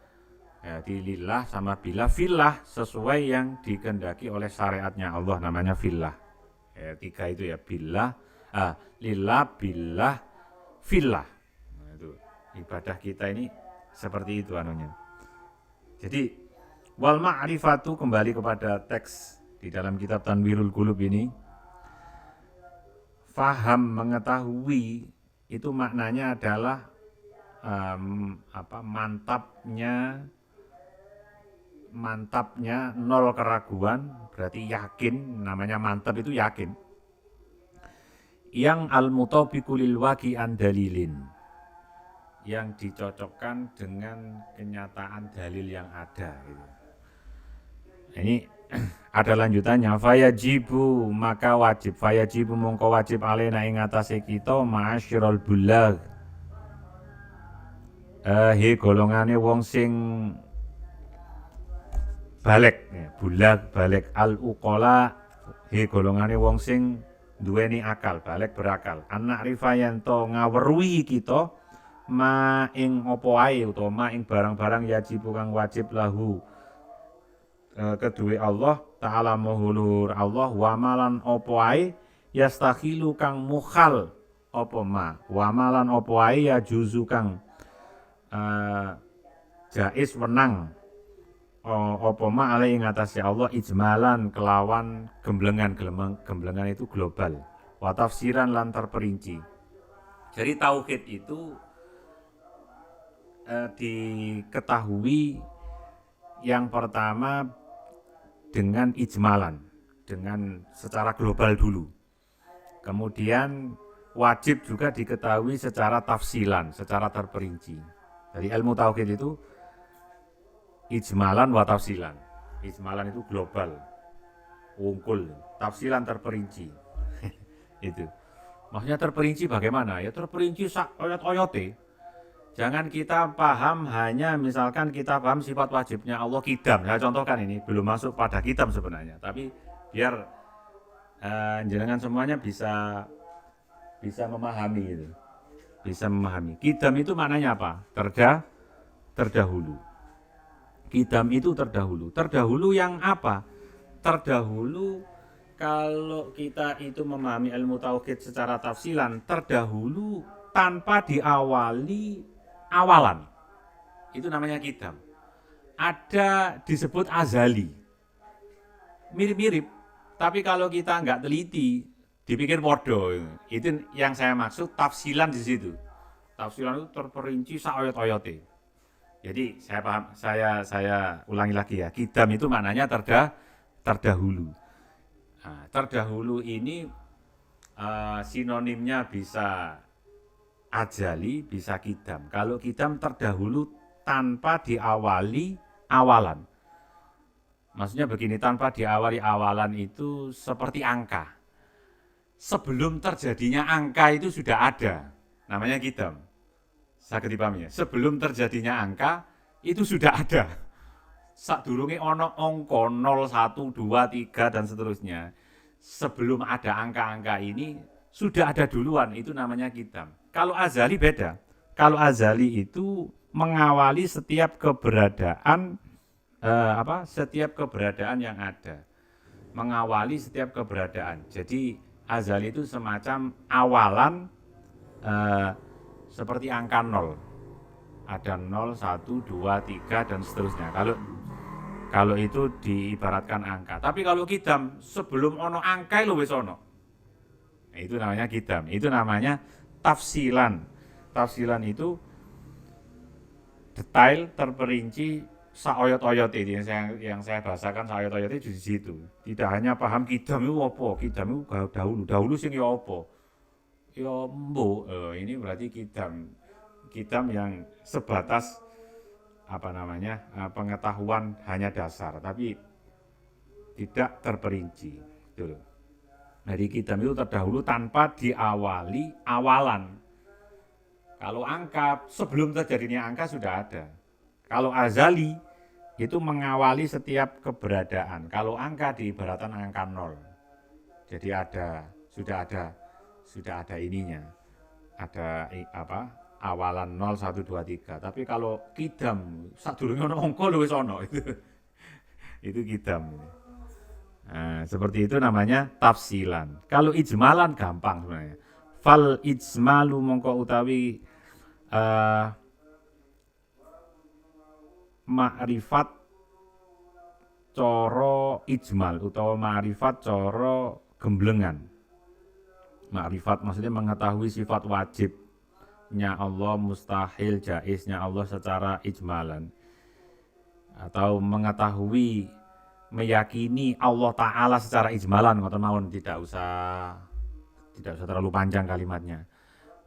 Ya, di lillah sama billah, fillah sesuai yang dikehendaki oleh syariatnya Allah, namanya fillah. Ya, tiga itu ya, billah, lillah, billah, fillah. Nah, itu ibadah kita ini seperti itu anunya. Jadi wal ma'rifatu, kembali kepada teks di dalam kitab Tanwirul Qulub ini, faham, mengetahui, itu maknanya adalah mantapnya nol keraguan, berarti yakin, namanya mantap itu yakin. Yang al-mutabiqu lil waqi'an dalilin, yang dicocokkan dengan kenyataan dalil yang ada gitu. Ini ada lanjutannya, fayajibu, maka wajib, fayajibu mongko wajib alena ing atase kita ma'asyiral bulagh, golongane wong sing balik, bulag balik, al uqala, golongane wong sing duweni akal, balik berakal. Anak rifayanto ngaweruhi kita ma ing opo ae utawa ma ing barang-barang yajib kang wajib lahu kedue Allah taala mahulur Allah, wamalan opo ae yastakhilu kang mukhal opo ma, wamalan opo ae ya juzu kang jais wenang opo ma alai ing atase Allah ijmalan kelawan gemblengan itu global, wa tafsiran lan terperinci. Jadi tauhid itu diketahui yang pertama dengan ijmalan, dengan secara global dulu. Kemudian wajib juga diketahui secara tafsilan, secara terperinci. Jadi ilmu tauhid itu ijmalan wa tafsilan. Ijmalan itu global, wungkul, tafsilan terperinci. Itu. Maksudnya terperinci bagaimana? Ya terperinci sak oyot-oyote. Jangan kita paham hanya misalkan kita paham sifat wajibnya Allah kidam. Saya contohkan ini, belum masuk pada kidam sebenarnya, tapi biar jenengan semuanya bisa memahami itu. Bisa memahami. Kidam itu maknanya apa? Terdahulu. Kidam itu terdahulu. Terdahulu yang apa? Terdahulu kalau kita itu memahami ilmu tauhid secara tafsilan, terdahulu tanpa diawali awalan, itu namanya kidam. Ada disebut azali, mirip-mirip, tapi kalau kita nggak teliti, dipikir bodoh. Itu yang saya maksud tafsilan di situ. Tafsilan itu terperinci saoyot-oyote. Jadi saya ulangi lagi ya, kidam itu maknanya terdahulu. Nah, terdahulu ini sinonimnya bisa ajali, bisa kidam. Kalau kidam terdahulu tanpa diawali awalan. Maksudnya begini, tanpa diawali awalan itu seperti angka. Sebelum terjadinya angka itu sudah ada, namanya qidam. Saged dipahami ya. Sebelum terjadinya angka itu sudah ada. Sadurunge ono angka 0, 1, 2, 3 dan seterusnya. Sebelum ada angka-angka ini sudah ada duluan, itu namanya qidam. Kalau azali beda. Kalau azali itu mengawali setiap keberadaan setiap keberadaan yang ada, mengawali setiap keberadaan. Jadi azali itu semacam awalan seperti angka 0. Ada 0, 1, 2, 3 dan seterusnya. Kalau itu diibaratkan angka. Tapi kalau qidam sebelum ono angka wis ono. Nah, itu namanya qidam. Itu namanya tafsilan. Tafsilan itu detail terperinci saoyot-oyot ini yang saya bahasakan saoyot-oyot itu di situ. Tidak hanya paham qidam itu apa, qidam itu dahulu sing ya apa. Ya mbok, ini berarti qidam yang sebatas pengetahuan hanya dasar, tapi tidak terperinci. Gitu. Jadi qidam itu terdahulu tanpa diawali awalan. Kalau angka sebelum terjadinya angka sudah ada. Kalau azali itu mengawali setiap keberadaan. Kalau angka diibaratkan angka 0. Jadi sudah ada ininya. Ada awalan 0, 1, 2, 3. Tapi kalau qidam sadurunge ono angka wis ono itu. Itu qidam. Nah, seperti itu namanya tafsilan. Kalau ijmalan gampang sebenarnya. Fal ijmalu mongko utawi makrifat coro ijmal utawa makrifat coro gemblengan. Makrifat maksudnya mengetahui sifat wajibnya Allah, mustahil, jaiznya Allah secara ijmalan. Atau mengetahui, meyakini Allah Ta'ala secara ijmalan, ngoten mawon, tidak usah terlalu panjang kalimatnya.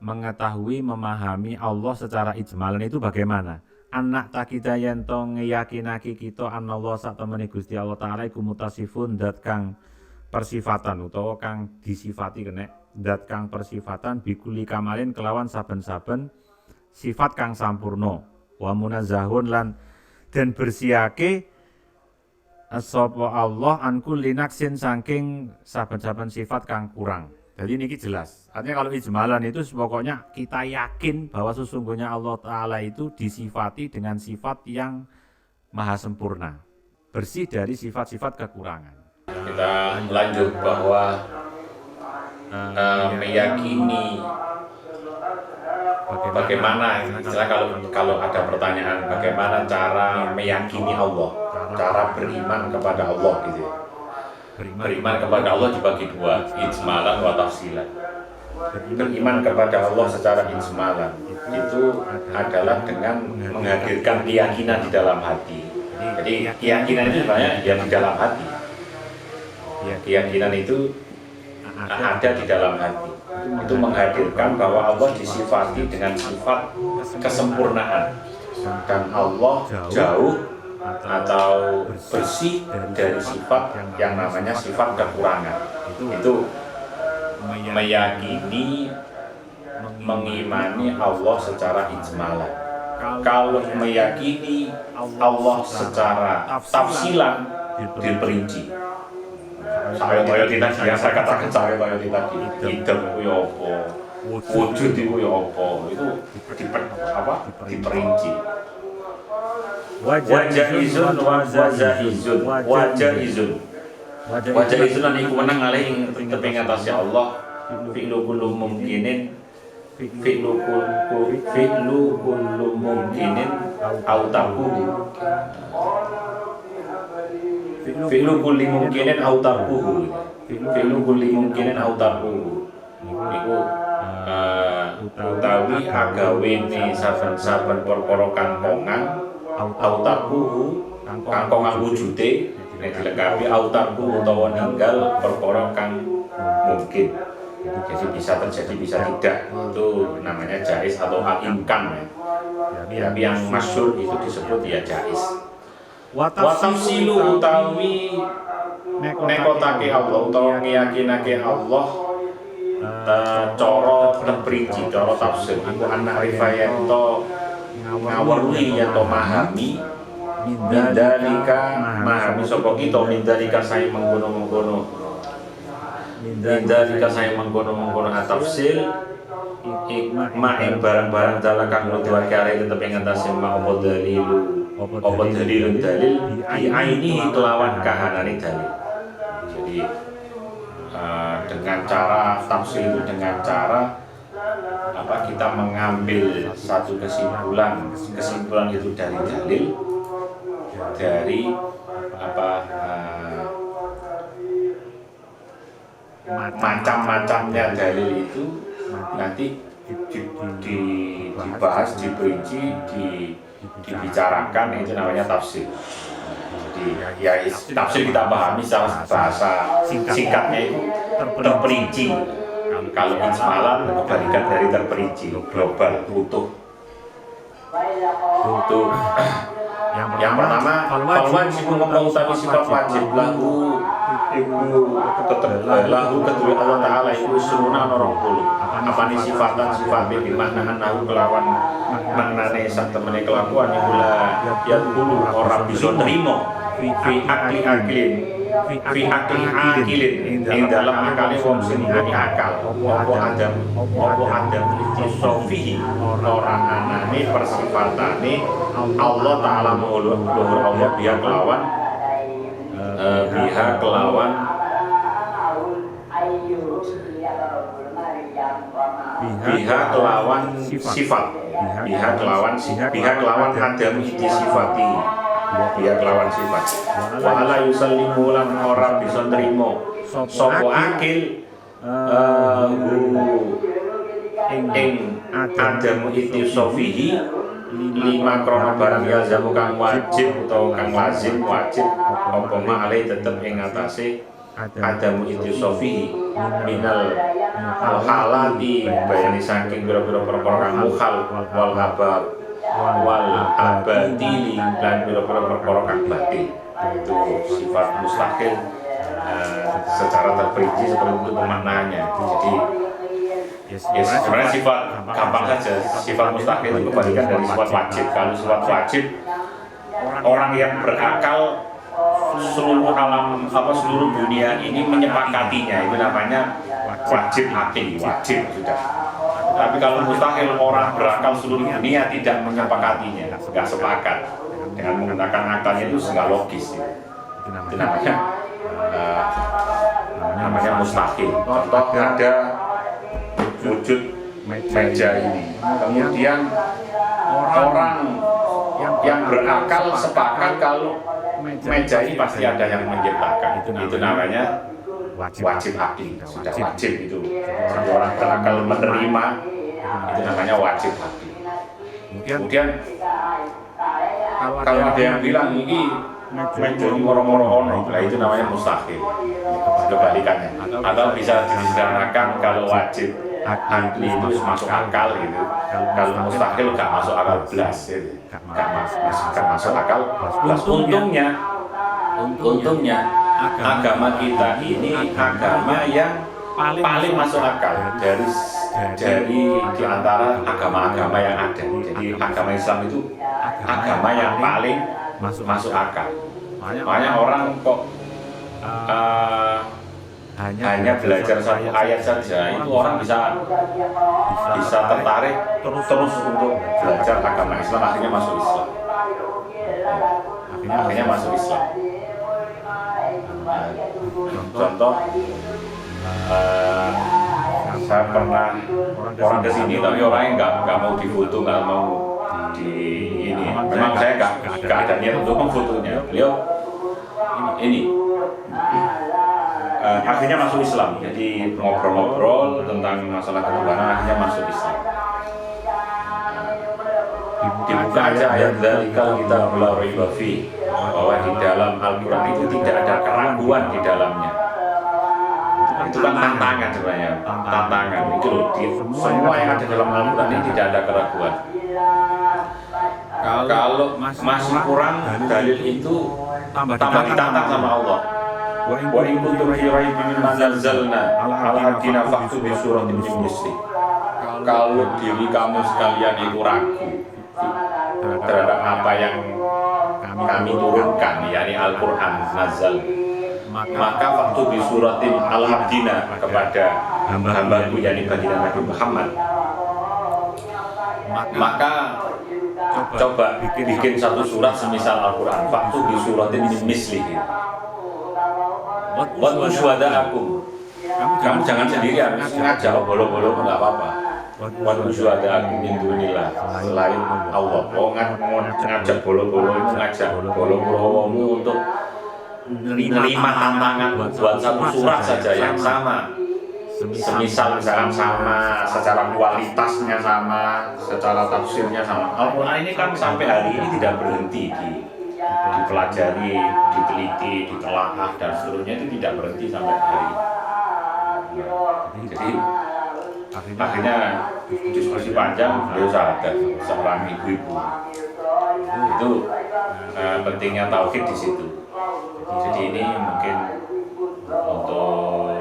Mengetahui, memahami Allah secara ijmalan itu bagaimana? Anak tak kita yen to ngeyakinake kita anallah sak temene Gusti Allah Taala iku mutasifun dat kang persifatan utawa kang disifati kene dat kang persifatan bikuli kamalin kelawan saben-saben sifat kang sampurno wa munazzahun lan dan bersihake sapa Allah an kulli naqsin saking saben-saben sifat kang kurang. Jadi ini jelas. Artinya kalau ijmalan itu pokoknya kita yakin bahwa sesungguhnya Allah Ta'ala itu disifati dengan sifat yang maha sempurna. Bersih dari sifat-sifat kekurangan. Kita lanjut bahwa meyakini bagaimana, misalnya kalau ada pertanyaan bagaimana cara meyakini Allah, cara beriman kepada Allah gitu ya. Beriman kepada Allah dibagi dua, ijmalan wa tafsilan. Beriman kepada Allah secara ijmalan itu adalah dengan menghadirkan keyakinan di dalam hati. Jadi keyakinan itu sebenarnya yang di dalam hati. Keyakinan itu ada di dalam hati. Itu menghadirkan bahwa Allah disifati dengan sifat kesempurnaan dan Allah jauh atau bersih dari sifat yang namanya sifat kekurangan. Itu meyakini, mengimani Allah secara ijmalan. Kalau meyakini Allah secara tafsilan, diperinci. Saya tadi yang saya katakan tadi, qidam itu ya apa, wujud itu ya apa, itu diperinci. Wajaizun lan iku menang alih ing teping atase Allah fi'lu kullu mumkinin au tarkuhu fi'lu kulli mumkinin au tarkuhu niku utawi agawene saben-saben perkara kang kongang autarku kang wujude nek dilengkapi autarku utawa ninggal perkara kang mungkin. Jadi bisa terjadi bisa tidak, itu namanya jaiz atau imkan ya. Tapi yang masyhur itu disebut ya jaiz. Wa tafsilu utawi nekotake Allah utawa ngeyakinake Allah cara terperinci, cara tafsir iku ana rifayato ngawruhi yen to mahami mindalika mahami sapa kita mindalika sae mengkono-mengkono mindalika sae mengkono-mengkono tafsir ma ing barang-barang dalan kang nuduhake arek tetep ing atase ma apa dalilun dalil bi aini kelawan kahanane dalil. Jadi dengan cara tafsir itu dengan cara kita mengambil satu kesimpulan itu dari dalil, dari macam-macamnya dalil itu nanti dibahas, diperinci, dibicarakan, itu namanya tafsir. Jadi ya tafsir kita pahami secara bahasa singkatnya itu terperinci. Kalau ijmalan kebalikan dari terperinci, global, utuh. Yang pertama, kalau wajib mengetahui sifat wajib lahu kedua Allah Ta'ala itu sunnah 20. Apa nih sifatnya dimana nahu kelawan maknane sak temene kelakuan iku ya dulu orang bisa terima fi akilin ing dalam akale wong sing duweni akal apa adam sofihi orang anane persifatane Allah Ta'ala luhur Allah biha kelawan biha kelawan sifat biha kelawan adam iki sifati biha kelawan sifat wa ala yusallimu lan ora bisa nrimo sapa akil ing adam iki sofihi lima krono barang yalzamu kang wajib atau kang lazim wajib apa ma'alai tetep ing atase adamu itu sofi minal halati bayani saking biro-biro perkara kang mukhal wal abadili dan biro-biro perkara kang batil. Itu sifat mustahil secara terperinci seperti itu pemaknaannya. Jadi sebenarnya sifat gampang saja, sifat mustahil itu kebalikan dari sifat wajib. Kalau sifat wajib, orang yang berakal seluruh alam seluruh dunia ini menyepakatinya, itu namanya wajib akli, wajib sudah. Tapi kalau mustahil, orang berakal seluruh dunia tidak menyepakatinya, nggak sepakat dengan menggunakan akalnya, itu nggak logis. Itu namanya mustahil. Contoh ada wujud meja ini, kemudian orang yang berakal sepakat kalau meja ini pasti ada yang menciptakan. Itu namanya wajib akli, sudah wajib itu. Jadi orang berakal menerima, itu namanya wajib akli. Kemudian kalau ada yang bilang ini meja ini moro-moro ono, nah itu namanya mustahil. Kebalikannya. Atau bisa disederhanakan kalau wajib akli itu masuk akal gitu. Kalau mustahil nggak masuk akal belas gitu. Nggak masuk akal belas. Untungnya agama kita ini agama yang paling masuk akal dari di antara agama-agama yang ada. Jadi agama Islam itu agama yang paling masuk akal. Makanya orang kok hanya belajar satu ayat saja, itu orang bisa tertarik terus untuk belajar agama Islam, akhirnya masuk Islam. Akhirnya masuk Islam. Contoh, saya pernah orang kesini tapi orangnya nggak mau difoto, nggak mau di ini. Memang saya nggak ada niat untuk memfotonya. Beliau ini akhirnya masuk Islam. Jadi ngobrol-ngobrol tentang masalah ketuhanan, akhirnya masuk Islam. Dibuka aja ayat dzalikal kitab la raiba fi, bahwa di dalam Al-Quran itu tidak ada keraguan di dalamnya. Itu kan tantangan sebenarnya, tantangan itu loh. Semua yang ada dalam Al-Quran ini tidak ada keraguan. Kalau masih kurang dalil itu tambah ditantang sama Allah. Wa in kuntum fi raibin mimma nazzalna ala abdina fa'tu bi suratin min misli. Kalau diri kamu sekalian itu ragu terhadap apa yang kami turunkan, yakni Al-Quran nazal, maka waktu bi suratin al-abdina kepada hamba-Ku yakni baginda Nabi Muhammad, maka coba bikin satu surat semisal Al-Quran, waktu bi suratin min mislihi. Wa syuhada'akum, kamu jangan sendirian, ngajak bolo-bolo enggak apa-apa. Wa syuhada'akum min dunillah, selain Allah. Oh, ngajak bolo-bolo itu ngajak bolo-bolo untuk menerima tantangan buat satu surat saja yang sama, semisal misalkan sama, secara kualitasnya sama, secara tafsirnya sama. Al-Quran ini kan sampai hari ini tidak berhenti dipelajari, diteliti, ditelaah dan seterusnya, itu tidak berhenti sampai hari ini. Jadi akhirnya diskusi panjang, beliau sadar, seorang ibu-ibu itu pentingnya tauhid di situ. Jadi ini mungkin untuk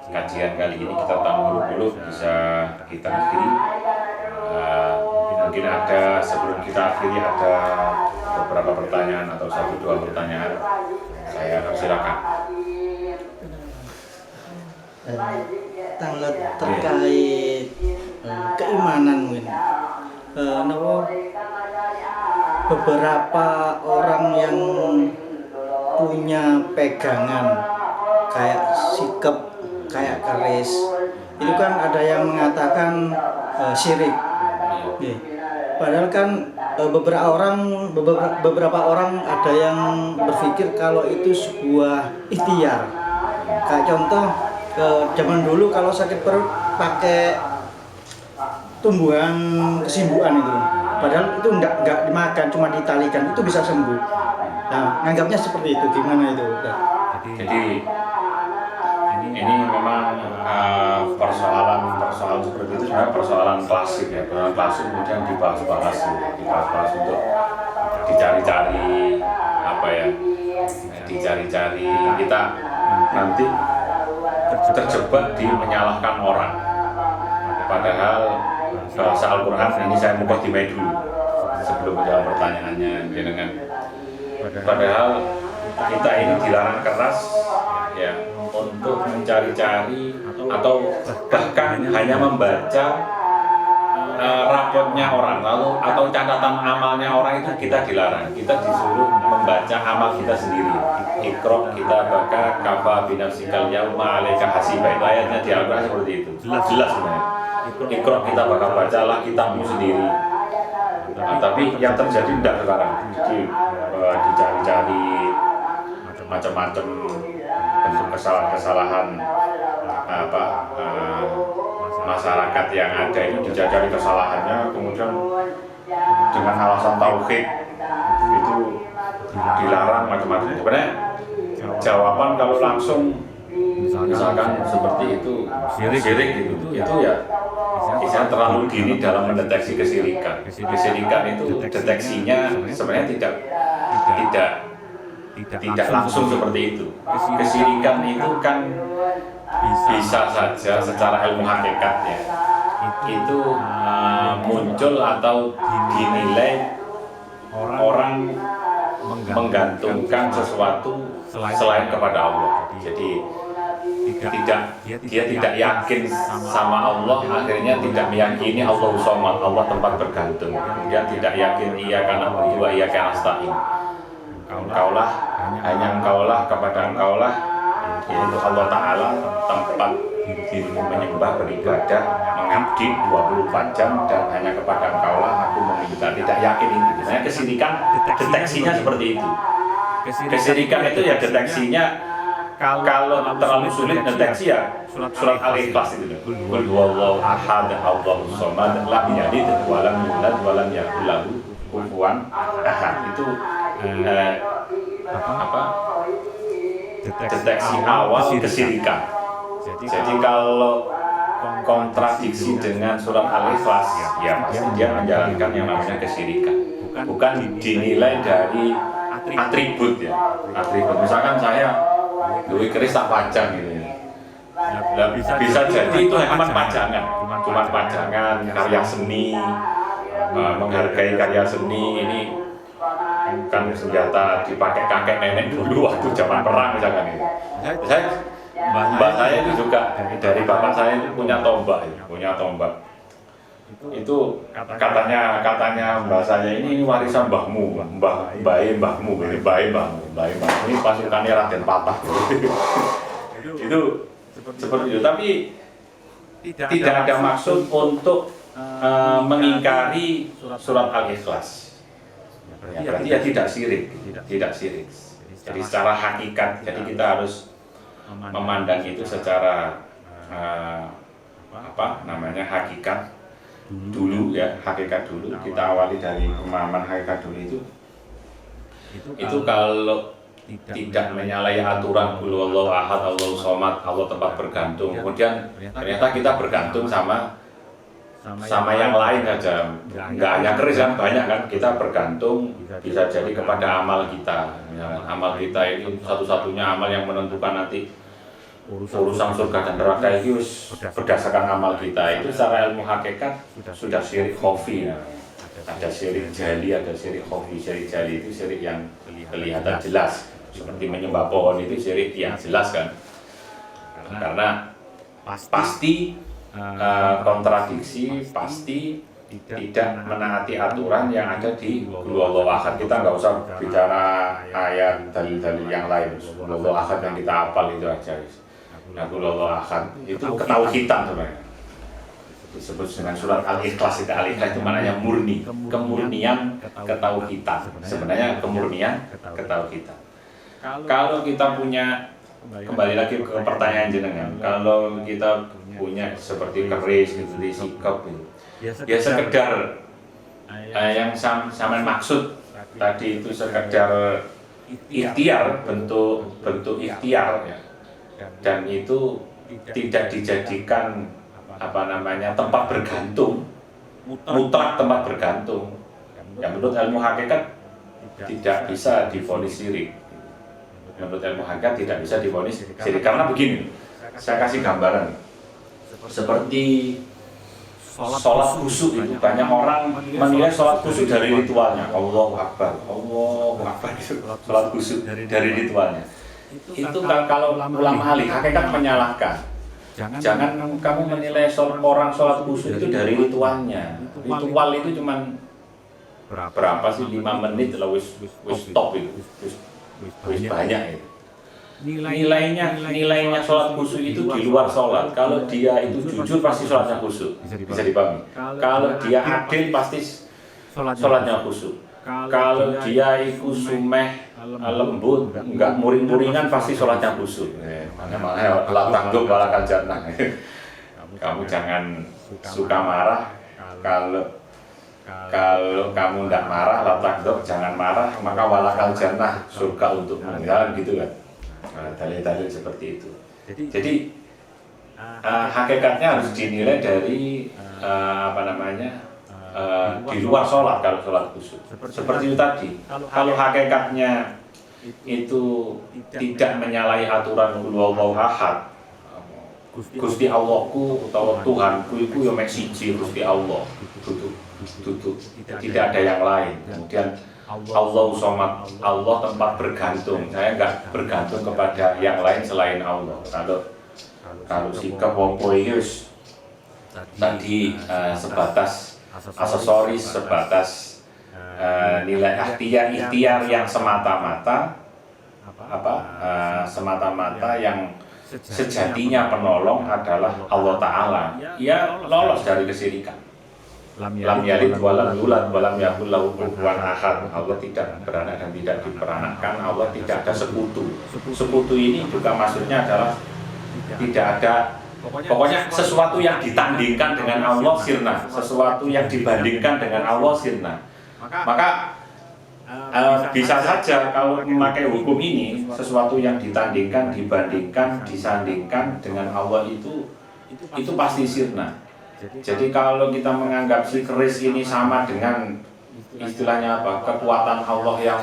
kajian kali ini kita tahu dulu, bisa kita akhiri. Mungkin ada, sebelum kita akhiri, ada beberapa pertanyaan atau 1-2 pertanyaan. Saya silakan. Tanggal terkait keimanan mungkin. Beberapa orang yang punya pegangan kayak sikap, kayak keris, itu kan ada yang mengatakan syirik. Padahal kan beberapa orang ada yang berpikir kalau itu sebuah ikhtiar. Kayak contoh zaman dulu kalau sakit perut pakai tumbuhan kesimbuan itu. Padahal itu enggak dimakan, cuma ditalikan, itu bisa sembuh. Nah, anggapnya seperti itu, gimana itu? Jadi ini memang persoalan seperti itu sebenarnya persoalan klasik ya, persoalan klasik kemudian dibahas-bahas untuk dicari-cari apa ya, dicari-cari kita nanti terjebak di menyalahkan orang. Padahal bahasa Al-Quran ini saya mukadimah dulu sebelum menjawab pertanyaannya dengan. Padahal kita ini dilarang keras ya untuk mencari-cari atau bahkan hanya membaca rapotnya orang lalu atau catatan amalnya orang, itu kita dilarang. Kita disuruh membaca amal kita sendiri. Iqra kita baca kafa binafsikal yauma 'alaika hasiba. Itu ayatnya di Al-Quran seperti itu. Jelas sebenarnya. Iqra kita bakal bacalah kitabmu sendiri. Nah, tapi yang terjadi tidak sekarang. Jadi dicari-cari macam-macam bentuk kesalahan masyarakat yang ada itu, dicari kesalahannya, kemudian dengan alasan tauhid itu dilarang macam-macam. Sebenarnya jawaban kalau langsung misalkan seperti itu syirik itu ya bisa terlalu dini dalam mendeteksi kesirikan. Kesirikan itu deteksinya sebenarnya tidak langsung seperti itu. Kesirikan itu kan bisa saja secara ilmu hakikatnya itu muncul atau dinilai orang menggantungkan sesuatu selain kepada Allah. Jadi dia tidak yakin sama Allah, akhirnya tidak meyakini Allah Somad, Allah tempat bergantung. Kemudian tidak yakin iya karena wa iya karena nasta'in. Engkaulah, hanya engkaulah, kepada engkaulah, yaitu Allah Ta'ala tempat dirimu menyembah, beribadah, mengabdi 24 jam, dan hanya kepada engkaulah aku meminta. Tidak yakin itu. Misalnya kesirikan, deteksinya seperti itu. Kesirikan itu ya deteksinya, kalau terlalu sulit deteksi ya surat Al-Ikhlas itu. Qul huwallahu ahad, Allahus samad, lam yalid wa lam yulad wa lam yakul lahu kufuwan ahad. Itu deteksi awal kesirikan. Jadi kalau kontradiksi dengan surat Al-Ikhlas, ya pasti dia menjalankan yang namanya kesyirikan. Bukan dinilai dari atribut ya, atribut. Misalkan saya duit keris tak pajang gitu ya. Nah, bisa jadi itu cuma pajangan, karya seni, menghargai karya seni ini kan senjata dipakai kakek nenek dulu waktu zaman perang misalkan itu. Mbak saya itu juga dari bapak saya itu punya tombak. Itu katanya mbak saya ini warisan mbahmu, mbahmu ini pasukannya Raden Patah. Itu seperti itu, tapi tidak ada maksud untuk mengingkari surat Al-Ikhlas. Ya, berarti ya tidak syirik. Jadi secara hakikat, jadi kita harus memandang itu secara hakikat dulu ya, hakikat dulu. Kita awali dari pemahaman hakikat dulu itu kalau tidak menyalahi aturan qul huwallahu ahad, Allahu somad, Allah tempat bergantung. Kemudian ternyata kita bergantung sama yang lain saja. Enggak hanya keris kan, banyak kan kita bergantung bisa jadi kepada amal kita. Misalkan amal kita itu satu-satunya amal yang menentukan nanti urusan surga dan neraka itu berdasarkan amal kita. Itu secara ilmu hakikat sudah syirik khafi. Ada syirik jali, ada syirik khafi. Syirik jali itu syirik yang kelihatan jelas, seperti menyembah pohon itu syirik yang jelas kan, karena pasti kontradiksi, pasti tidak menaati aturan yang ada di qul huwallahu ahad. Kita nggak usah bicara ayat dalil-dalil yang lain, qul huwallahu ahad yang kita hafal itu aja. Nah, qul huwallahu ahad itu ketauhidan sebenarnya, disebut dengan surat Al-Ikhlas. Al-Ikhlas itu maknanya murni, kemurnian ketauhidan. Sebenarnya kemurnian ketauhidan. Kalau kita punya, kembali lagi ke pertanyaan jenengan, kalau kita punya seperti keris gitu, sikap gitu, ya sekedar yang sama maksud tadi itu sekedar ikhtiar, bentuk ikhtiar ya. Dan itu tidak dijadikan tempat bergantung, mutlak tempat bergantung. Yang menurut ilmu hakikat tidak bisa divonis syirik. Menurut ilmu hakikat tidak bisa divonis syirik. Karena begini, saya kasih gambaran. Seperti sholat khusyuk itu, banyak orang menilai sholat khusyuk dari ritualnya. Allahu Akbar itu sholat khusyuk dari ritualnya. Itu kalau ulama ahli hakikat menyalahkan. Jangan kamu menilai orang sholat khusyuk itu dari ritualnya. Ritual itu cuman berapa sih, 5 menit lah wis stop itu. Wis banyak itu. Nilainya sholat khusyuk itu di luar sholat. Kalau dia itu jujur pasti sholatnya khusyuk, bisa dipahami. Kalau dia adil pasti sholatnya khusyuk. Kalau dia itu sumeh, lembut, enggak muring-muringan pasti sholatnya khusyuk. Makanya la tanggub walakal jannah. Kamu jangan suka marah. Kalau kamu tidak marah, la tanggub, jangan marah, maka walakal jannah, surga untukmu. Misalnya gitu kan. Dalil-dalil seperti itu. Jadi hakikatnya harus dinilai dari di luar sholat. Kalau sholat khusyuk seperti itu tadi, kalau hakikatnya itu tidak menyalahi aturan qul huwallahu ahad, Gusti Allahku atau Tuhanku itu ya mek siji, Gusti Allah tutup, tidak ada yang lain. Kemudian Allahu somad, Allah tempat bergantung. Saya enggak bergantung kepada yang lain selain Allah. Kalau sikap wopo iki tadi sebatas aksesoris, sebatas nilai ikhtiar yang semata-mata yang sejatinya penolong adalah Allah Ta'ala. Ia lolos dari kesyirikan. Lam yalid walam yulad walam yakul lahu kufuwan ahad. Allah tidak beranak dan tidak diperanakkan. Allah tidak ada sekutu. Sekutu ini juga maksudnya adalah tidak ada, pokoknya sesuatu yang ditandingkan dengan Allah sirna, sesuatu yang dibandingkan dengan Allah sirna. Maka bisa saja kalau memakai hukum ini, sesuatu yang ditandingkan, dibandingkan, disandingkan dengan Allah itu itu pasti sirna. Jadi kalau kita menganggap si keris ini sama dengan istilahnya apa, kekuatan Allah yang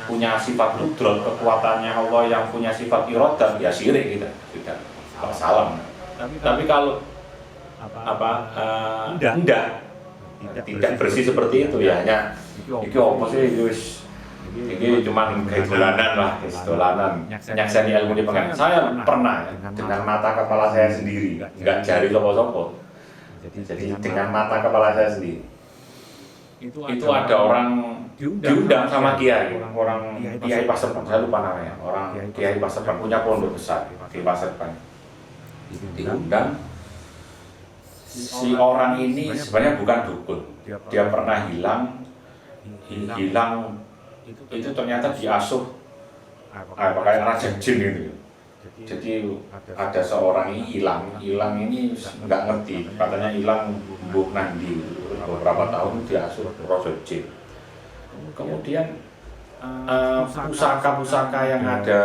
punya sifat kudrat, kekuatannya Allah yang punya sifat iradah, ya syirik kita, tidak salam. Tapi kalau enggak, tidak bersih seperti itu, ya hanya iki apa sih ini cuman kayak dolanan lah, dolanan nyakseni ilmu di pengen. Saya pernah dengan mata kepala saya sendiri, nggak jari sopo-sopo. Jadi dengan mata kepala saya sendiri. Itu ada orang diundang sama kiai, orang Kiai Paseban, saya lupa namanya, orang Kiai Paseban punya pondok besar di Paseban. Diundang, si orang ini sebenarnya bukan dukun, dia pernah hilang itu ternyata diasuh kayak raja jin gitu. Jadi ada seorang ini hilang ini nggak ngerti, katanya hilang buk nandi beberapa tahun diasuh raja jin. Kemudian pusaka-pusaka yang ada,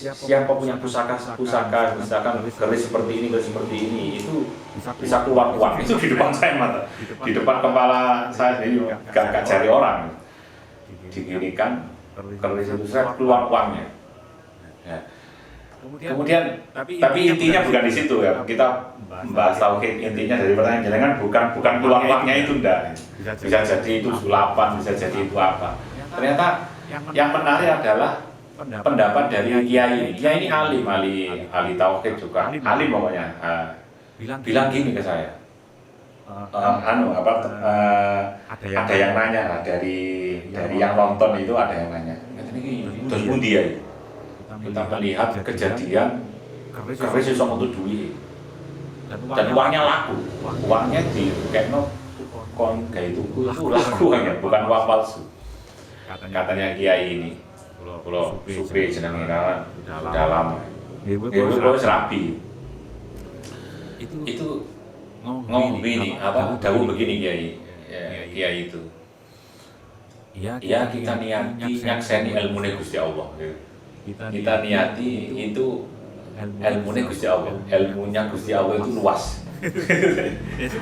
siapa punya pusaka misalkan keris seperti ini itu bisa keluar uang, itu di depan saya mata, di depan kepala saya sendiri, gak cari orang, diginikan keris itu saya keluar uangnya. Ya. Kemudian tapi intinya bukan di situ ya, kita membahas tauhid, intinya dari pertanyaan jenengan bukan keluar uangnya itu enggak, bisa jadi itu sulapan, bisa jadi itu apa. Ternyata yang menarik adalah pendapat dari kiai ini ahli tauhid juga, alim pokoknya. Bilang gini ke saya, ada yang nanya dari yang nonton itu, ada yang nanya, terus pundi ya? Kita melihat kejadian keris iso metu duit dan uangnya laku, uangnya di keno kon kayak itu laku hanya, bukan uang palsu. Katanya kiai ini, kalau supri jenengnya udah lama, itu serapi. Itu ngomong begini, dawuh begini kiai itu. Ya kita niati nyakseni ilmu Gusti Allah. Kita niati itu ilmunya Gusti Allah, ilmunya Gusti Allah itu luas.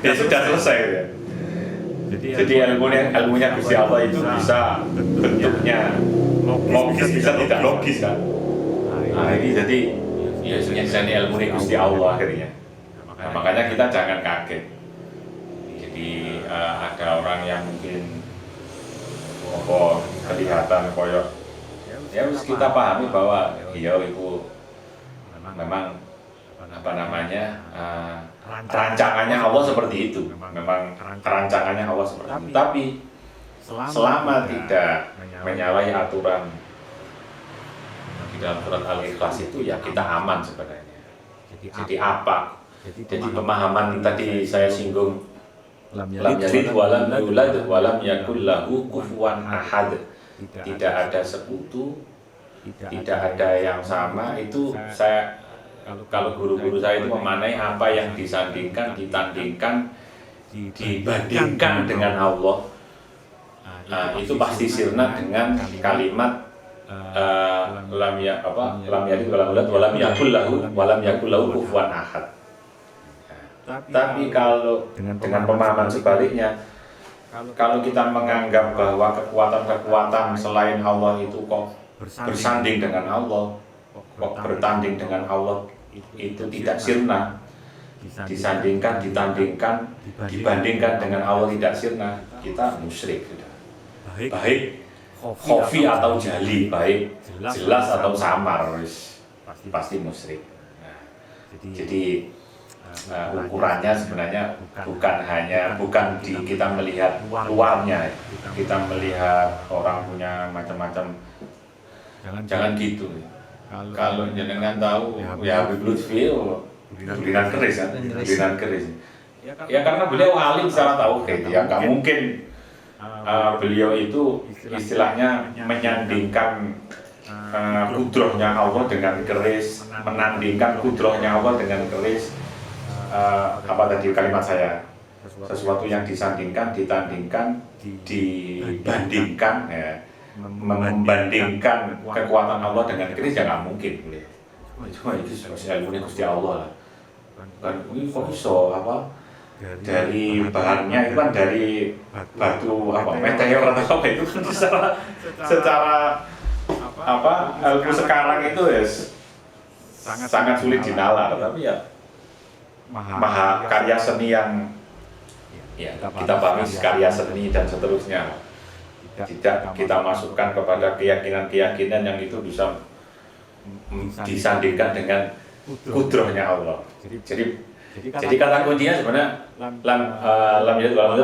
Ya sudah selesai ya. Jadi ilmunya Gusti Allah itu bisa bentuknya logis, bisa tidak logis kan. Nah ini jadi ya nyakseni ilmunya Gusti Allah akhirnya. Nah, makanya kita jangan kaget. Jadi ada orang yang mungkin kelihatan koyok, ya harus kita pahami bahwa iya itu memang rancangannya Allah seperti itu, memang rancangannya Allah seperti itu. Tapi selama tidak menyalahi aturan di dalam surat Al-Ikhlas itu, ya kita aman sebenarnya. Jadi apa? Jadi pemahaman tadi saya singgung, lam yalid walam yulad walam yakul lahu kufuwan ahad. Tidak ada sekutu, tidak ada yang sama. Itu saya, kalau guru-guru saya itu memanai apa yang disandingkan, ditandingkan, dibandingkan dengan Allah. Itu pasti sirna dengan kalimat lam yalid walam yulad walam yakul lahu kufuwan ahad. Tapi kalau dengan pemahaman sebaliknya, kalau kita menganggap bahwa kekuatan-kekuatan selain Allah itu kok bersanding dengan Allah, kok bertanding dengan Allah, itu tidak sirna, disandingkan, ditandingkan, dibandingkan dengan Allah tidak sirna, kita musyrik sudah. Baik khofi atau jali, baik jelas atau samar, pasti musyrik. Nah, jadi ukurannya sebenarnya bukan kita melihat luarnya, kita melihat orang punya macam-macam, jangan gitu. Kalau jenengan tahu ya Habib Lutfi bulinan keris kan, bulinan keris ya karena beliau alim secara tauhid, ya nggak mungkin beliau itu istilahnya menyandingkan kudrohnya Allah dengan keris, menandingkan kudrohnya Allah dengan keris. Apa tadi kalimat saya, sesuatu yang disandingkan, ditandingkan, dibandingkan, ya, membandingkan kekuatan Allah dengan keris, ya nggak mungkin. Cuma itu ilmu Gusti Allah lah. Kan ini kok iso apa? Dari bahannya itu kan dari batu apa meteor atau apa itu kan secara apa ilmu sekarang itu ya sangat sulit dinalar, tapi ya maha karya seni yang ya kita pahami karya seni dan seterusnya tidak kita masukkan kepada keyakinan-keyakinan yang itu bisa disandingkan dengan kudrohnya Allah. Jadi kata kuncinya sebenarnya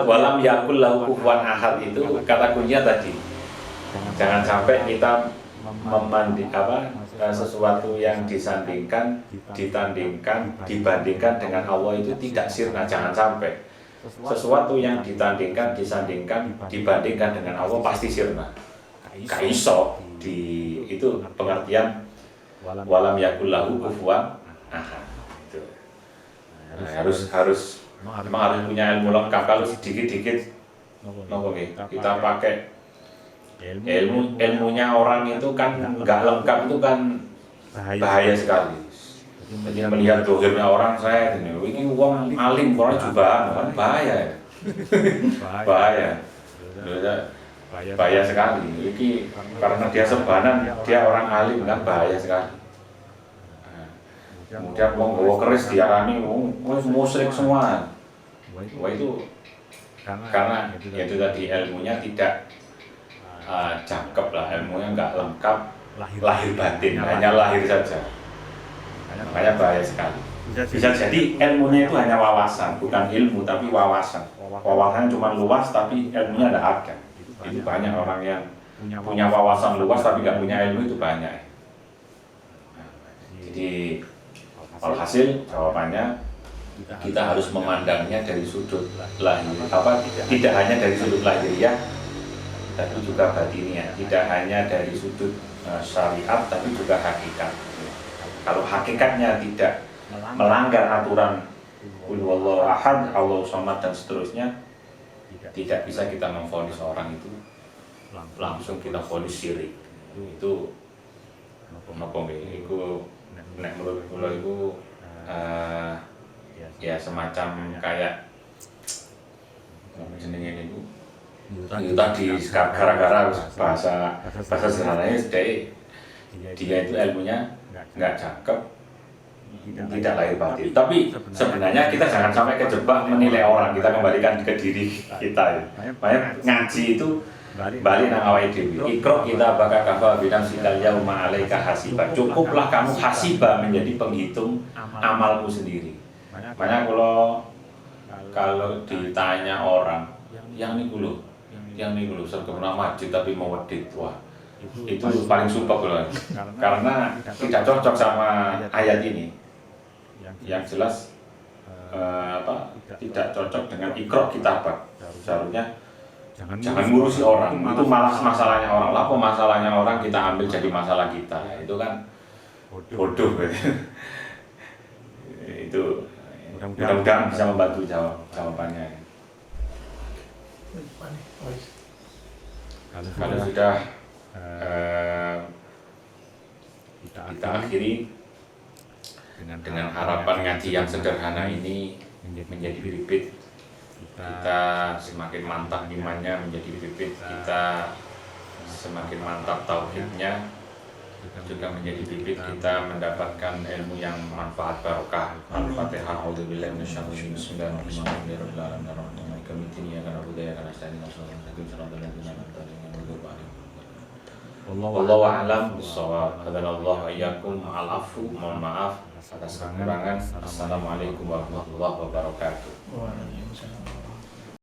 walam yakul lahu kufuwan ahad itu kata kuncinya tadi. Jangan sampai kita sesuatu yang ditandingkan, dibandingkan dengan Allah itu tidak sirna. Jangan sampai sesuatu yang ditandingkan, disandingkan, dibandingkan dengan Allah pasti sirna. Kaiso itu pengertian walam yakul lahu kufuwan ahad. Harus punya ilmu lengkap. Kalau sedikit-dikit kita pakai ilmunya orang itu kan nggak lengkap, itu kan bahaya sekali. Jadi melihat dohirnya orang, saya ini uang alim orang juga kan bahaya ya. bahaya sekali. Ini karena dia sebanan, dia orang alim kan bahaya sekali. Kemudian mau bawa keris diarani musyrik semua. Wah itu karena itu tadi ilmunya tidak cakep lah, ilmunya nggak lengkap, lahir batin, hanya lahir saja. Makanya bahaya sekali. Bisa jadi ilmunya itu hanya wawasan, bukan ilmu tapi wawasan. Wawasannya cuma luas tapi ilmunya tidak ada. Itu banyak orang yang punya wawasan luas tapi nggak punya ilmu, itu banyak. Jadi alhasil jawabannya kita harus memandangnya dari sudut lahir, tidak hanya dari sudut lahiriah, tapi juga batiniah. Tidak hanya dari sudut syariat, tapi juga hakikat. Kalau hakikatnya tidak melanggar aturan Qul huwallahu ahad, Allahu samad dan seterusnya, tidak bisa kita memvonis orang itu langsung kita vonis syirik. Itu nek menurut kula iku ya semacam kayak jenenge niku itu tadi gara-gara bahasa sederhananya dia itu ilmunya nggak cakep, tidak lahir batin. Tapi sebenarnya kita jangan sampai kejebak menilai orang, kita kembalikan ke diri kita. Makanya ngaji itu balik nang awake dhewe. Ikra kita bakal kafa bidang sikal yauma alaika hasiba. Cukuplah kamu hasiba menjadi penghitung amalmu sendiri. Makanya kalau ditanya orang yang niku lho serguna masjid tapi mau wedit, wah itu paling sumpah loh. Karena tidak cocok sama ayat ini. Yang jelas tidak cocok dengan ikra kitabah. Seharusnya jangan ngurusi orang, itu malah masalahnya orang. Lah masalahnya orang kita ambil jadi masalah kita, itu kan bodoh gitu. Itu mudah-mudahan bisa membantu jawabannya. Kalau sudah kita akhiri dengan harapan ngaji yang sederhana ini menjadi bibit kita semakin mantap imannya, menjadi bibit kita semakin mantap tauhidnya, juga menjadi bibit kita mendapatkan ilmu yang manfaat barokah. Al-Fatihah. A'udzubillahi minasyaitonir rajim. Wallahu a'lam bishawab. Hadanallahu iyyakum al-afu. Mohon maaf atas kekurangan. Assalamualaikum warahmatullahi wabarakatuh.